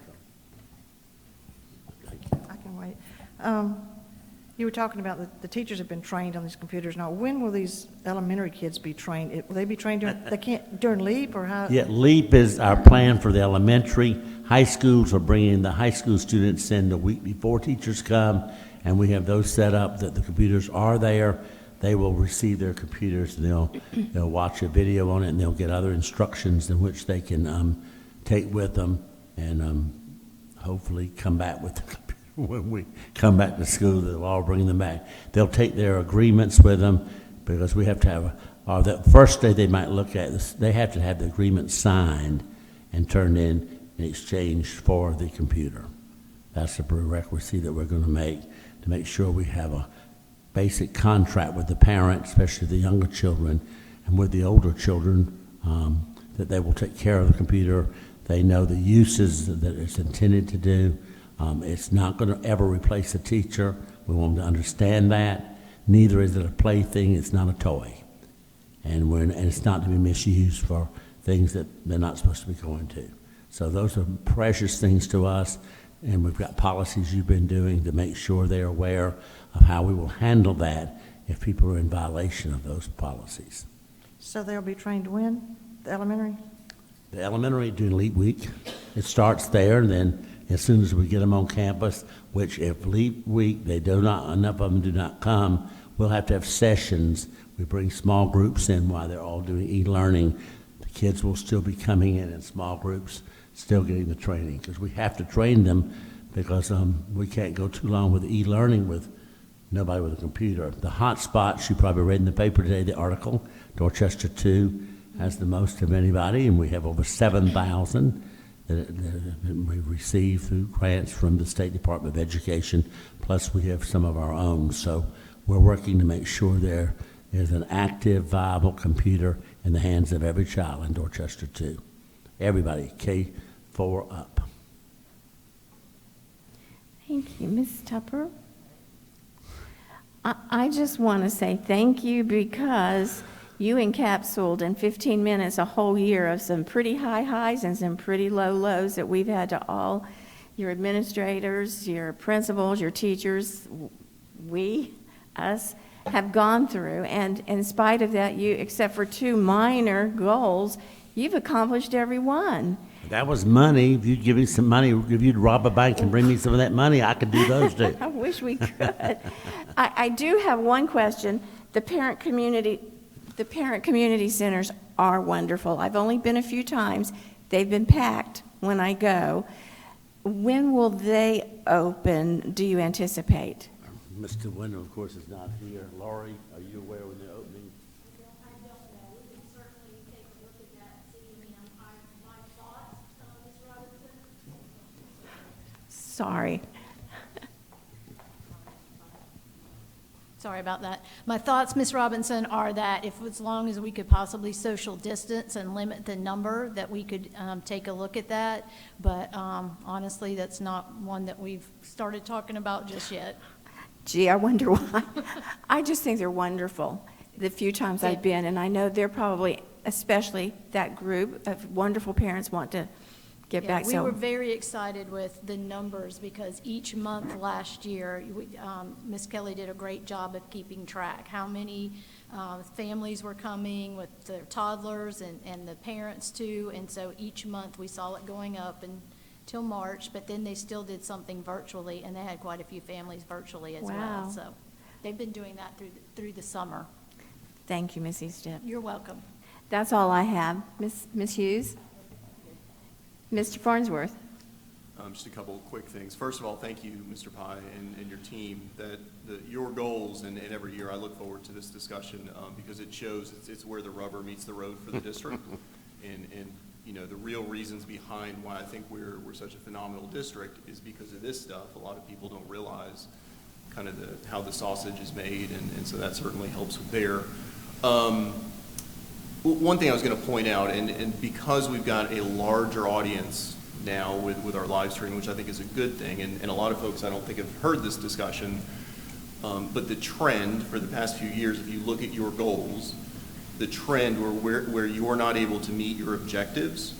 Thank you. I can wait. You were talking about the teachers have been trained on these computers. Now, when will these elementary kids be trained? Will they be trained during LEAP or how? Yeah, LEAP is our plan for the elementary. High schools are bringing the high school students in the week before teachers come, and we have those set up that the computers are there. They will receive their computers, and they'll watch a video on it, and they'll get other instructions in which they can take with them and hopefully come back with the computer. When we come back to school, they'll all bring them back. They'll take their agreements with them because we have to have, the first day they might look at this, they have to have the agreement signed and turned in exchange for the computer. That's the prerequisite that we're going to make sure we have a basic contract with the parents, especially the younger children, and with the older children, that they will take care of the computer. They know the uses that it's intended to do. It's not going to ever replace a teacher. We want them to understand that. Neither is it a plaything. It's not a toy. And it's not to be misused for things that they're not supposed to be going to. So those are precious things to us, and we've got policies you've been doing to make sure they're aware of how we will handle that if people are in violation of those policies. So they'll be trained when? The elementary? The elementary during LEAP week, it starts there, and then as soon as we get them on campus, which if LEAP week, enough of them do not come, we'll have to have sessions. We bring small groups in while they're all doing e-learning. The kids will still be coming in small groups, still getting the training, because we have to train them because we can't go too long with e-learning with nobody with a computer. The hot spots, you probably read in the paper today, the article, Dorchester 2 has the most of anybody, and we have over 7,000 that we receive through grants from the State Department of Education, plus we have some of our own. So we're working to make sure there is an active, viable computer in the hands of every child in Dorchester 2. Everybody, K4 up. Thank you, Ms. Tupper. I just want to say thank you because you encapsulated in 15 minutes a whole year of some pretty high highs and some pretty low lows that we've had to all, your administrators, your principals, your teachers, us, have gone through. And in spite of that, you, except for 2 minor goals, you've accomplished every one. That was money. If you'd give me some money, if you'd rob a bank and bring me some of that money, I could do those too. I wish we could. I do have one question. The parent community centers are wonderful. I've only been a few times. They've been packed when I go. When will they open, do you anticipate? Mr. Wyndham, of course, is not here. Laurie, are you aware when they're opening? I don't know. We can certainly take a look at that, see, my thoughts, Ms. Robinson. Sorry. Sorry about that. My thoughts, Ms. Robinson, are that if, as long as we could possibly social distance and limit the number, that we could take a look at that. But honestly, that's not one that we've started talking about just yet. Gee, I wonder why. I just think they're wonderful, the few times I've been, and I know they're probably, especially that group of wonderful parents want to get Yeah, back. we So were very excited with the numbers because each month last year, Ms. Kelly did a great job of keeping track. How many families were coming with their toddlers and the parents too, and so each month we saw it going up until March, but then they still did something virtually, and they had quite a few families virtually as Wow. well. So they've been doing that through the summer. thank you, Ms. Eastep. You're welcome. That's all I have. Ms. Hughes? Mr. Farnsworth? Just a couple of quick things. First of all, thank you, Mr. Pye, and your team. Your goals, and every year I look forward to this discussion because it shows it's where the rubber meets the road for the district, and you know the real reasons behind why I think we're such a phenomenal district is because of this stuff. A lot of people don't realize kind of how the sausage is made, and so that certainly helps there. One thing I was going to point out, and because we've got a larger audience now with our live stream, which I think is a good thing, and a lot of folks I don't think have heard this discussion, but the trend for the past few years, if you look at your goals, the trend where you're not able to meet your objectives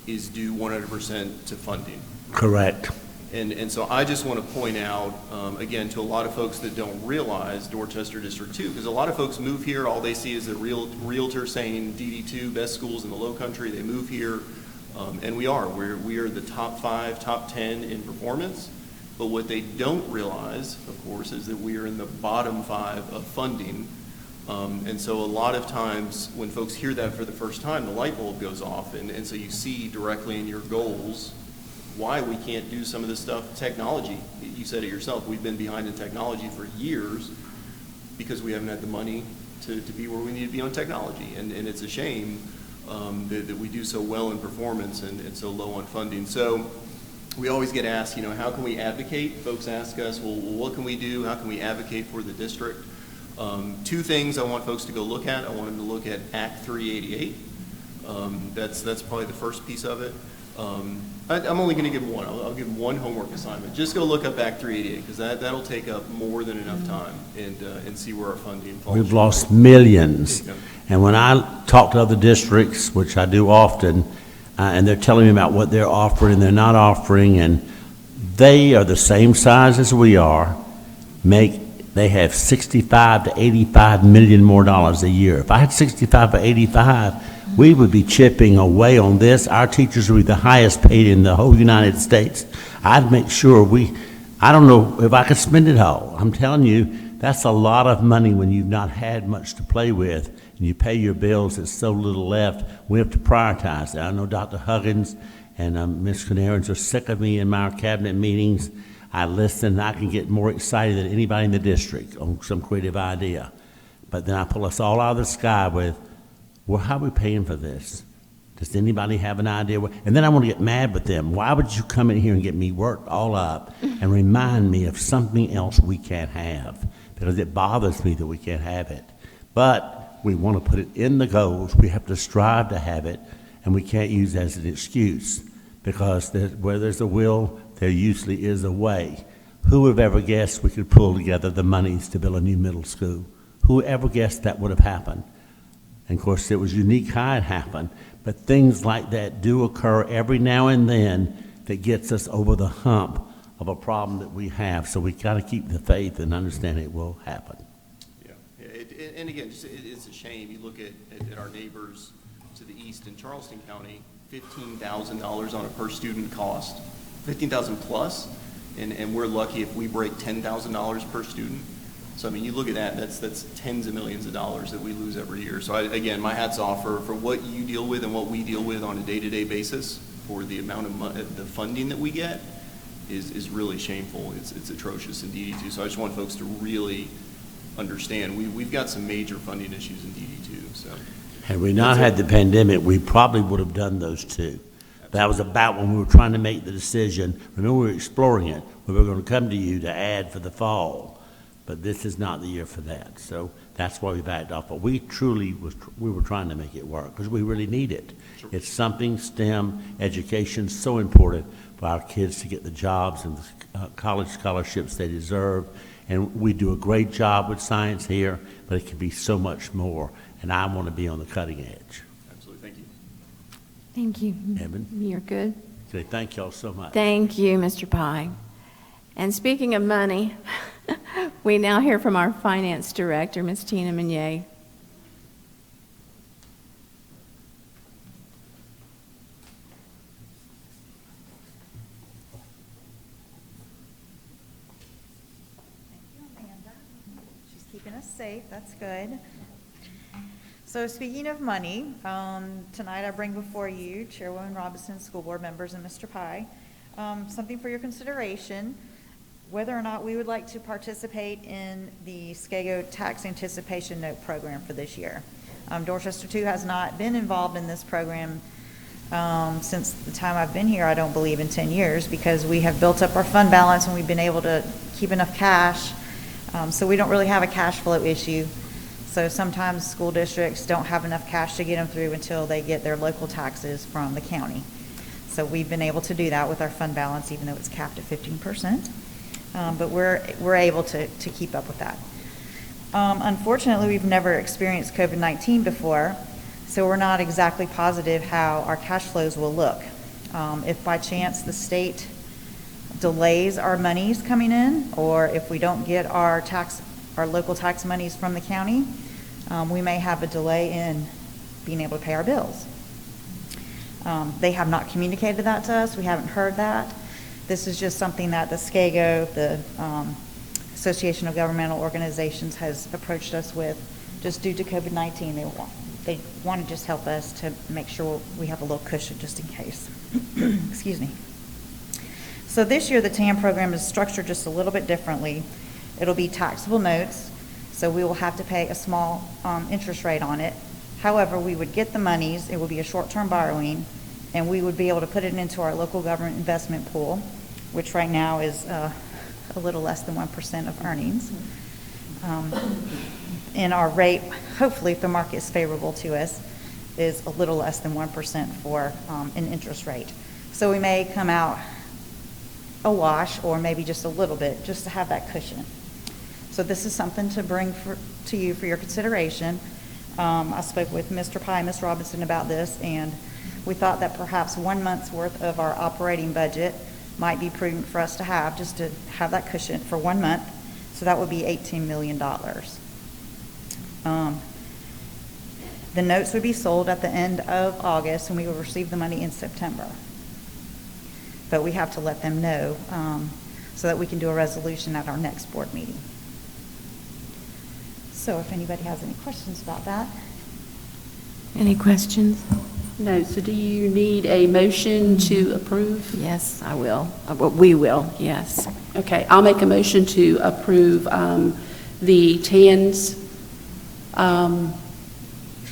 is due 100% to funding. Correct. And so I just want to point out, again, to a lot of folks that don't realize Dorchester District 2, because a lot of folks move here, all they see is the realtor saying DD2, best schools in the low country, they move here, and we are the top 5, top 10 in performance, but what they don't realize, of course, is that we are in the bottom 5 of funding, and so a lot of times when folks hear that for the first time, the light bulb goes off, and so you see directly in your goals why we can't do some of this stuff. Technology, you said it yourself, we've been behind in technology for years because we haven't had the money to be where we need to be on technology. And it's a shame that we do so well in performance and so low on funding. So we always get asked, how can we advocate? Folks ask us, well, what can we do? How can we advocate for the district? 2 things I want folks to go look at. I want them to look at Act 388. That's probably the first piece of it. I'm only going to give them one. I'll give them one homework assignment. Just go look up Act 388 because that'll take up more than enough time and see where our funding falls. We've lost millions. Yeah. And when I talk to other districts, which I do often, and they're telling me about what they're offering and they're not offering, and they are the same size as we are, they have 65 to 85 million more dollars a year. If I had 65 or 85, we would be chipping away on this. Our teachers would be the highest paid in the whole United States. I'd make sure I don't know if I could spend it all. I'm telling you, that's a lot of money when you've not had much to play with and you pay your bills, there's so little left. We have to prioritize that. I know Dr. Huggins and Ms. Canarins are sick of me in my cabinet meetings. I listen, I can get more excited than anybody in the district on some creative idea. But then I pull us all out of the sky with, well, how are we paying for this? Does anybody have an idea? And then I want to get mad with them. Why would you come in here and get me worked all up and remind me of something else we can't have? because it bothers me that we can't have it. But we want to put it in the goals. We have to strive to have it, and we can't use it as an excuse, because where there's a will, there usually is a way. Who would have ever guessed we could pull together the monies to build a new middle school? Who would ever guessed that would have happened? And of course, it was unique how it happened, but things like that do occur every now and then that gets us over the hump of a problem that we have. So we got to keep the faith and understand it will happen. Yeah, and again, it's a shame. You look at our neighbors to the east in Charleston County, $15,000 on a per student cost, $15,000 plus, and we're lucky if we break $10,000 per student. So I mean, you look at that, that's tens of millions of dollars that we lose every year. So again, my hat's off for what you deal with and what we deal with on a day-to-day basis for the amount of the funding that we get is really shameful. It's atrocious in DD2. So I just want folks to really understand we've got some major funding issues in DD2. So had we not had the pandemic, we probably would have done those too. That was about when we were trying to make the decision. Remember, we were exploring it. We were going to come to you to add for the fall, but this is not the year for that. So that's why we backed off. But we were trying to make it work because we really need it. Sure. It's something, STEM education, so important for our kids to get the jobs and the college scholarships they deserve. And we do a great job with science here, but it can be so much more. And I want to be on the cutting edge. Absolutely. Thank you. Thank you. Evan? You're good. Okay, thank y'all so much. Thank you, Mr. Pye. And speaking of money, we now hear from our finance director, Ms. Tina Meunier. She's keeping us safe, that's good. So speaking of money, tonight I bring before you Chairwoman Robinson, school board members, and Mr. Pye, something for your consideration, whether or not we would like to participate in the SCAGO Tax Anticipation Note program for this year. Dorchester 2 has not been involved in this program since the time I've been here, I don't believe in 10 years, because we have built up our fund balance and we've been able to keep enough cash, so we don't really have a cash flow issue. So sometimes school districts don't have enough cash to get them through until they get their local taxes from the county. So we've been able to do that with our fund balance, even though it's capped at 15%. But we're able to keep up with that. Unfortunately, we've never experienced COVID-19 before, so we're not exactly positive how our cash flows will look. If by chance the state delays our monies coming in, or if we don't get our local tax monies from the county, we may have a delay in being able to pay our bills. They have not communicated that to us. We haven't heard that. This is just something that the SCAGO, the Association of Governmental Organizations, has approached us with just due to COVID-19. They want to just help us to make sure we have a little cushion just in case. Excuse me. So this year the TAM program is structured just a little bit differently. It'll be taxable notes, so we will have to pay a small interest rate on it. However, we would get the monies, it will be a short-term borrowing, and we would be able to put it into our local government investment pool, which right now is a little less than 1% of earnings. And our rate, hopefully if the market is favorable to us, is a little less than 1% for an interest rate. So we may come out a wash, or maybe just a little bit, just to have that cushion. So this is something to bring to you for your consideration. I spoke with Mr. Pye and Ms. Robinson about this, and we thought that perhaps 1 month's worth of our operating budget might be prudent for us to have, just to have that cushion for 1 month. So that would be $18 million. The notes would be sold at the end of August, and we will receive the money in September. But we have to let them know so that we can do a resolution at our next board meeting. So if anybody has any questions about that. Any questions? No, so do you need a motion to approve? Yes, I will. We will, yes. Okay, I'll make a motion to approve the TANs.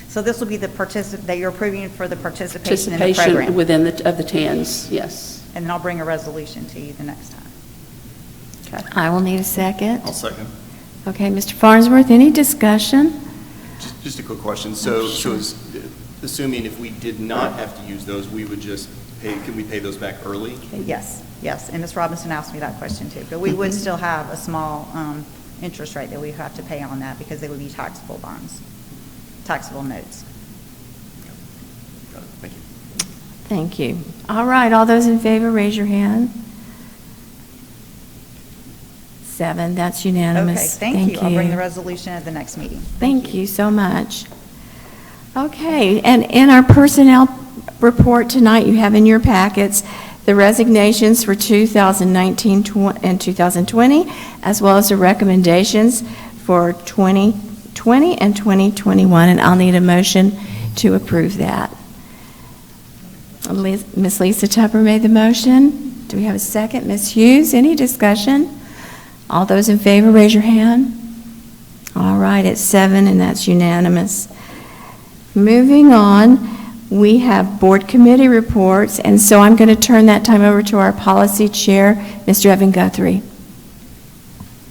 So this will be the that you're approving for the participation in the program. Participation within the TANs, yes. And then I'll bring a resolution to you the next time. Okay. I will need a second. I'll second. Okay, Mr. Farnsworth, any discussion? Just a quick question. So is, assuming if we did not have to use those, we would just pay, could we pay those back early? Yes, yes, and Ms. Robinson asked me that question too, but we would still have a small interest rate that we have to pay on that because they would be taxable bonds, taxable notes. Got it. Thank you. Thank you. All right, all those in favor, raise your hand. 7, that's unanimous. Okay, thank you. I'll bring the resolution at the next meeting. Thank you so much. Okay, and in our personnel report tonight, you have in your packets the resignations for 2019 and 2020, as well as the recommendations for 2020 and 2021, and I'll need a motion to approve that. Ms. Lisa Tupper made the motion. Do we have a second? Ms. Hughes, any discussion? All those in favor, raise your hand. All right, it's 7, and that's unanimous. Moving on, we have board committee reports, and so I'm going to turn that time over to our policy chair, Mr. Evan Guthrie.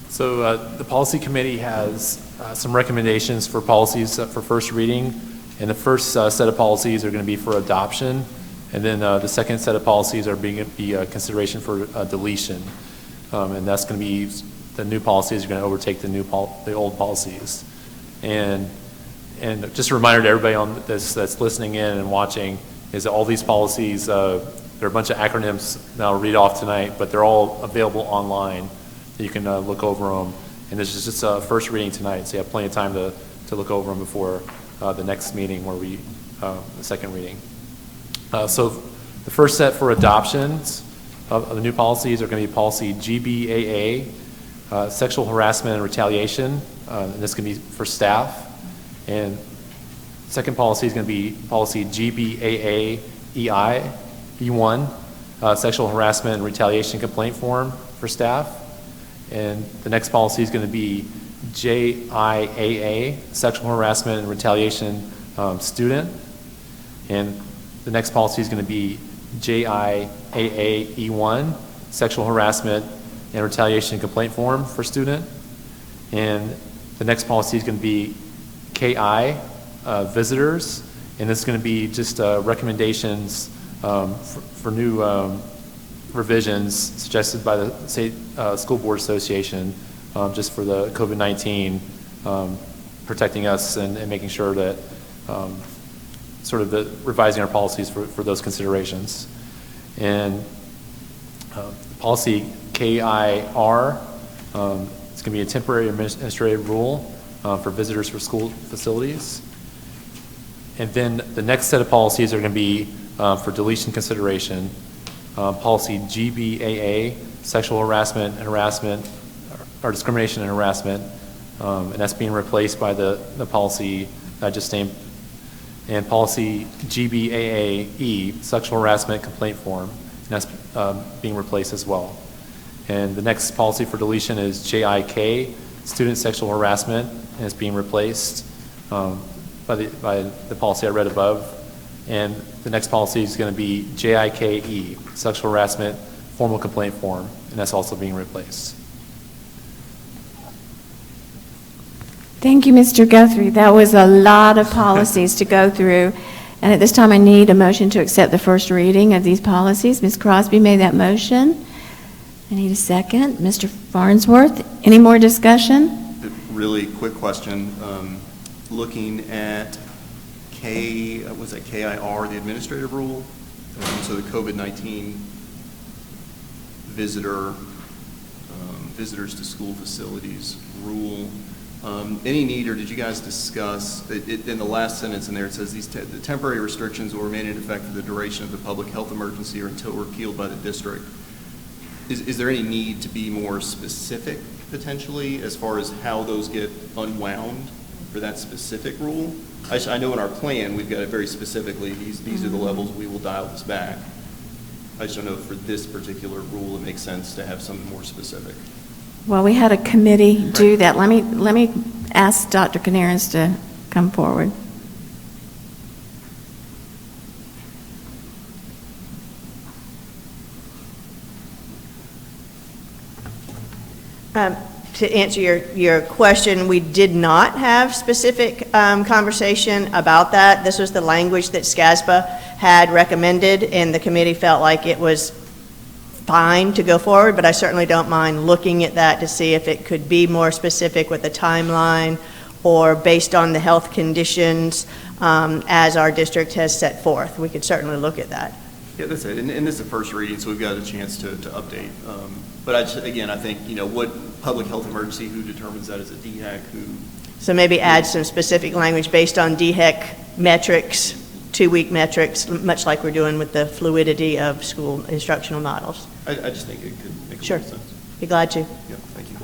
So the policy committee has some recommendations for policies for first reading, and the first set of policies are going to be for adoption, and then the second set of policies are being consideration for deletion, and that's going to be the new policies are going to overtake the old policies, and just a reminder to everybody on this that's listening in and watching is that all these policies, there are a bunch of acronyms that I'll read off tonight, but they're all available online. You can look over them. And this is just a first reading tonight, so you have plenty of time to look over them before the next meeting where the second reading. So the first set for adoptions of the new policies are going to be policy GBAA, sexual harassment and retaliation. And this can be for staff. And second policy is going to be policy GBAA-EI, E1, sexual harassment and retaliation complaint form for staff. And the next policy is going to be JIAA, sexual harassment and retaliation student. And the next policy is going to be JIAA-E1, sexual harassment and retaliation complaint form for student. And the next policy is going to be KI, visitors, and this is going to be just recommendations for new revisions suggested by the State School Board Association just for the COVID-19 protecting us and making sure that sort of revising our policies for those considerations. And policy KIR, it's going to be a temporary administrative rule for visitors for school facilities. And then the next set of policies are going to be for deletion consideration. Policy GBAA, sexual harassment and harassment, or discrimination and harassment, and that's being replaced by the policy I just named. And policy GBAAE, sexual harassment complaint form, and that's being replaced as well. And the next policy for deletion is JIK, student sexual harassment, and it's being replaced by the policy I read above. And the next policy is going to be JIKE, sexual harassment formal complaint form, and that's also being replaced. Thank you, Mr. Guthrie. That was a lot of policies to go through. And at this time, I need a motion to accept the first reading of these policies. Ms. Crosby made that motion. I need a second. Mr. Farnsworth, any more discussion? Really quick question. Looking at KIR, the administrative rule? So the COVID-19 visitors to school facilities rule. Any need, or did you guys discuss, in the last sentence in there, it says the temporary restrictions will remain in effect for the duration of the public health emergency or until repealed by the district. Is there any need to be more specific, potentially, as far as how those get unwound for that specific rule? I know in our plan, we've got it very specifically, these are the levels we will dial this back. I just don't know if for this particular rule, it makes sense to have something more specific. Well, we had a committee do that. Let me ask Dr. Canaris to come forward. to answer your question, we did not have specific conversation about that. This was the language that SCASBA had recommended, and the committee felt like it was fine to go forward, but I certainly don't mind looking at that to see if it could be more specific with a timeline or based on the health conditions as our district has set forth. We could certainly look at that. Yeah, that's it. And this is the first reading, so we've got a chance to update. But I think, what public health emergency, who determines that as a DHEC, who? So maybe add some specific language based on DHEC metrics, 2-week metrics, much like we're doing with the fluidity of school instructional models. I just think it could make a Sure. lot of sense. Be glad to. Yeah, thank you.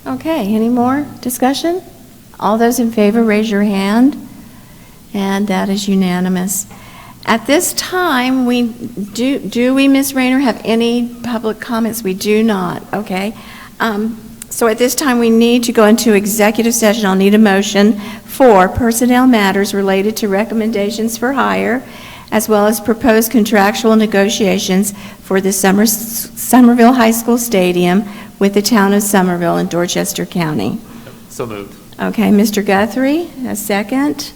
Okay, any more discussion? All those in favor, raise your hand. And that is unanimous. At this time, do we, Ms. Rayner, have any public comments? We do not, okay. So at this time, we need to go into executive session. I'll need a motion for personnel matters related to recommendations for hire, as well as proposed contractual negotiations for the Somerville High School Stadium with the town of Somerville in Dorchester County. So moved. Okay, Mr. Guthrie, a second.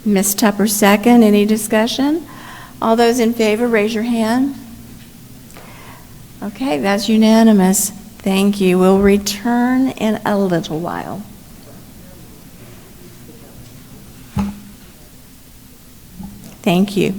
Ms. Tupper, second. Any discussion? All those in favor, raise your hand. Okay, that's unanimous. Thank you. We'll return in a little while. Thank you.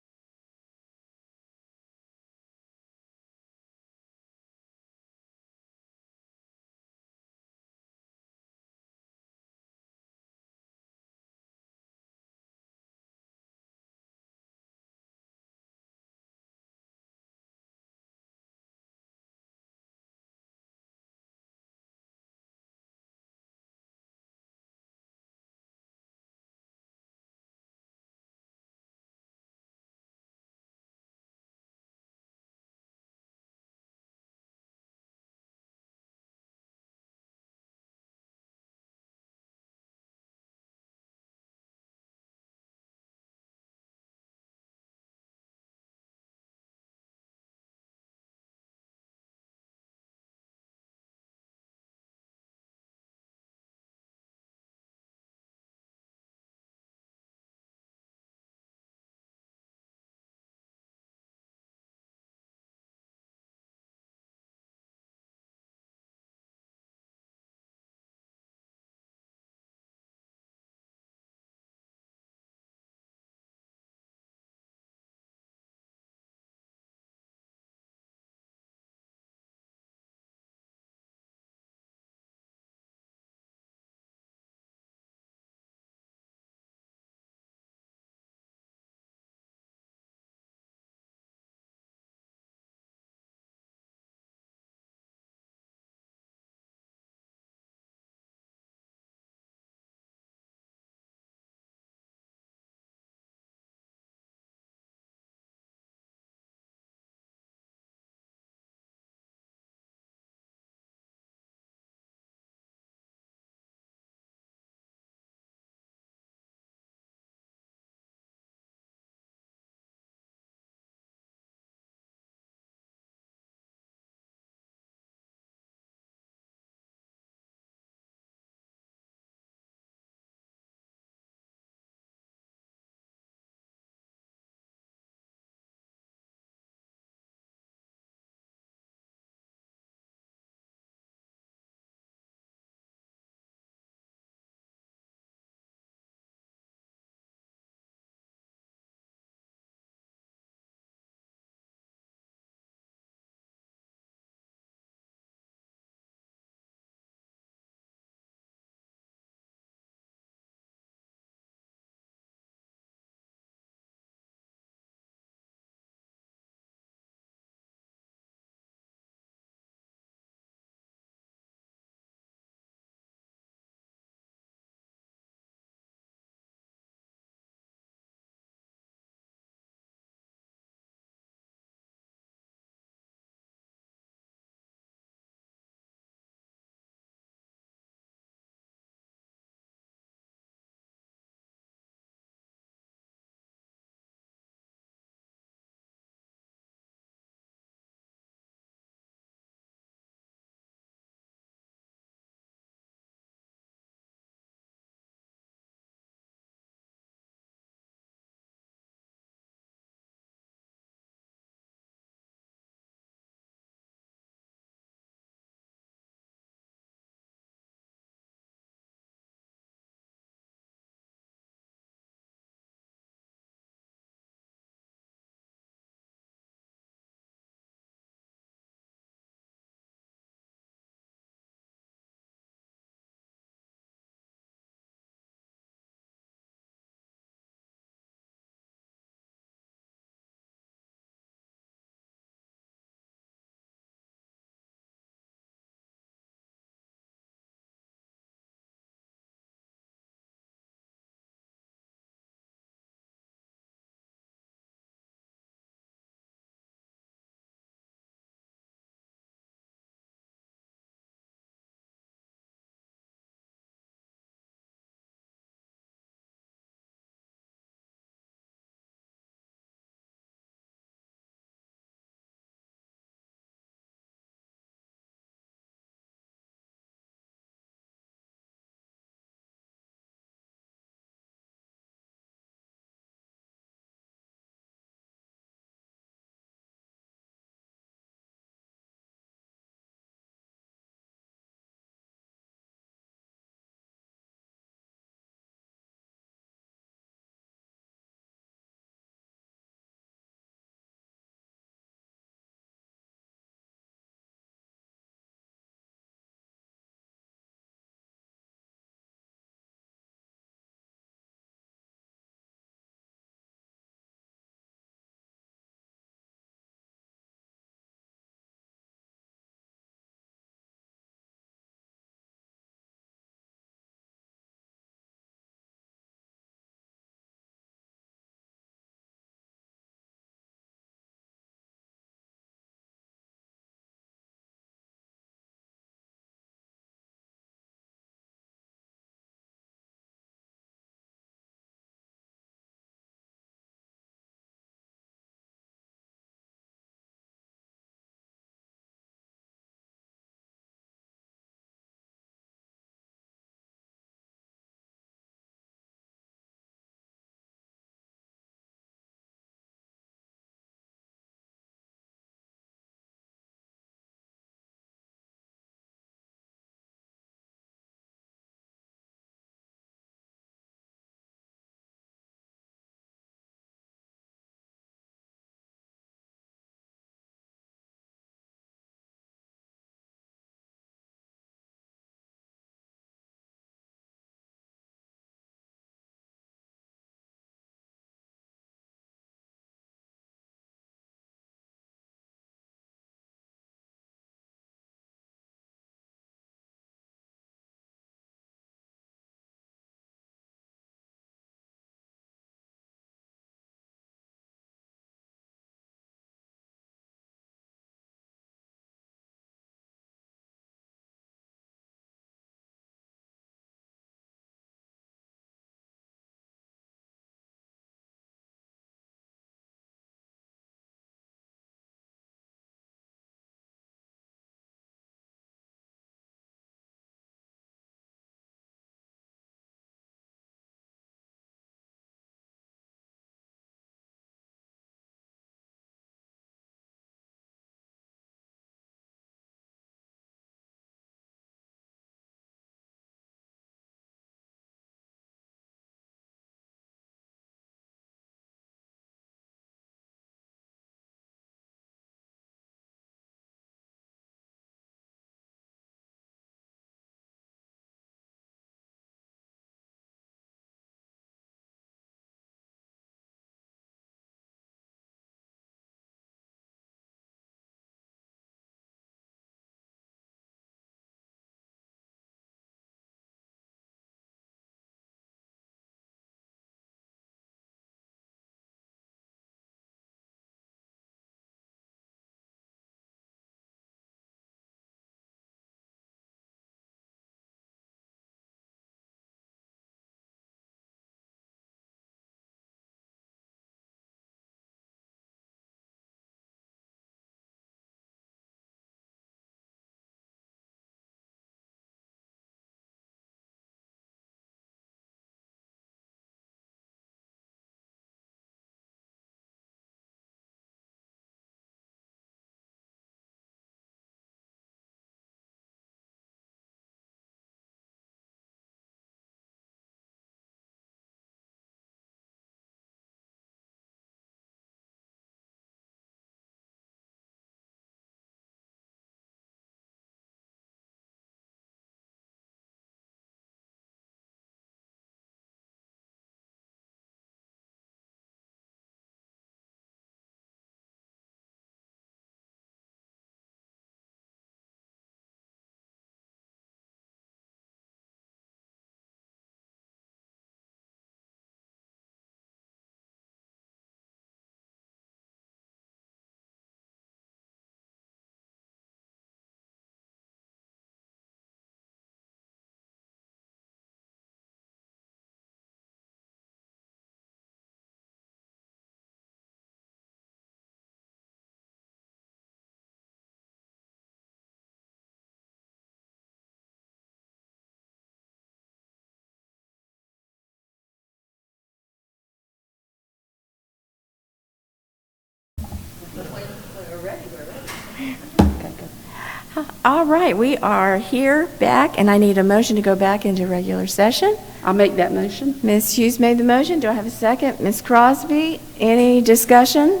All right, we are here back, and I need a motion to go back into regular session. I'll make that motion. Ms. Hughes made the motion. Do I have a second? Ms. Crosby, any discussion?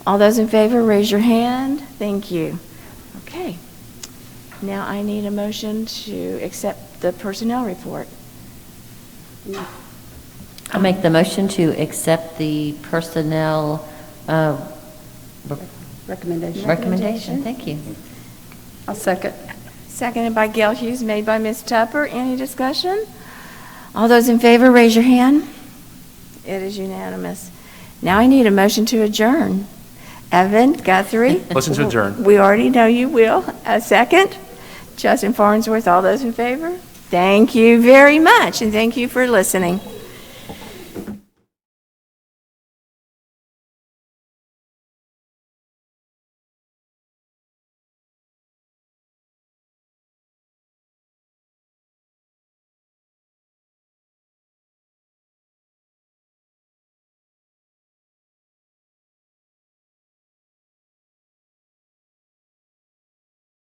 All those in favor, raise your hand. Thank you. Okay. Now I need a motion to accept the personnel report. I'll make the motion to accept the personnel recommendation. Thank you. I'll second. Seconded by Gail Hughes, made by Ms. Tupper. Any discussion? All those in favor, raise your hand. It is unanimous. Now I need a motion to adjourn. Evan Guthrie. Motion to adjourn. We already know you will. A second. Justin Farnsworth. All those in favor? Thank you very much, and thank you for listening.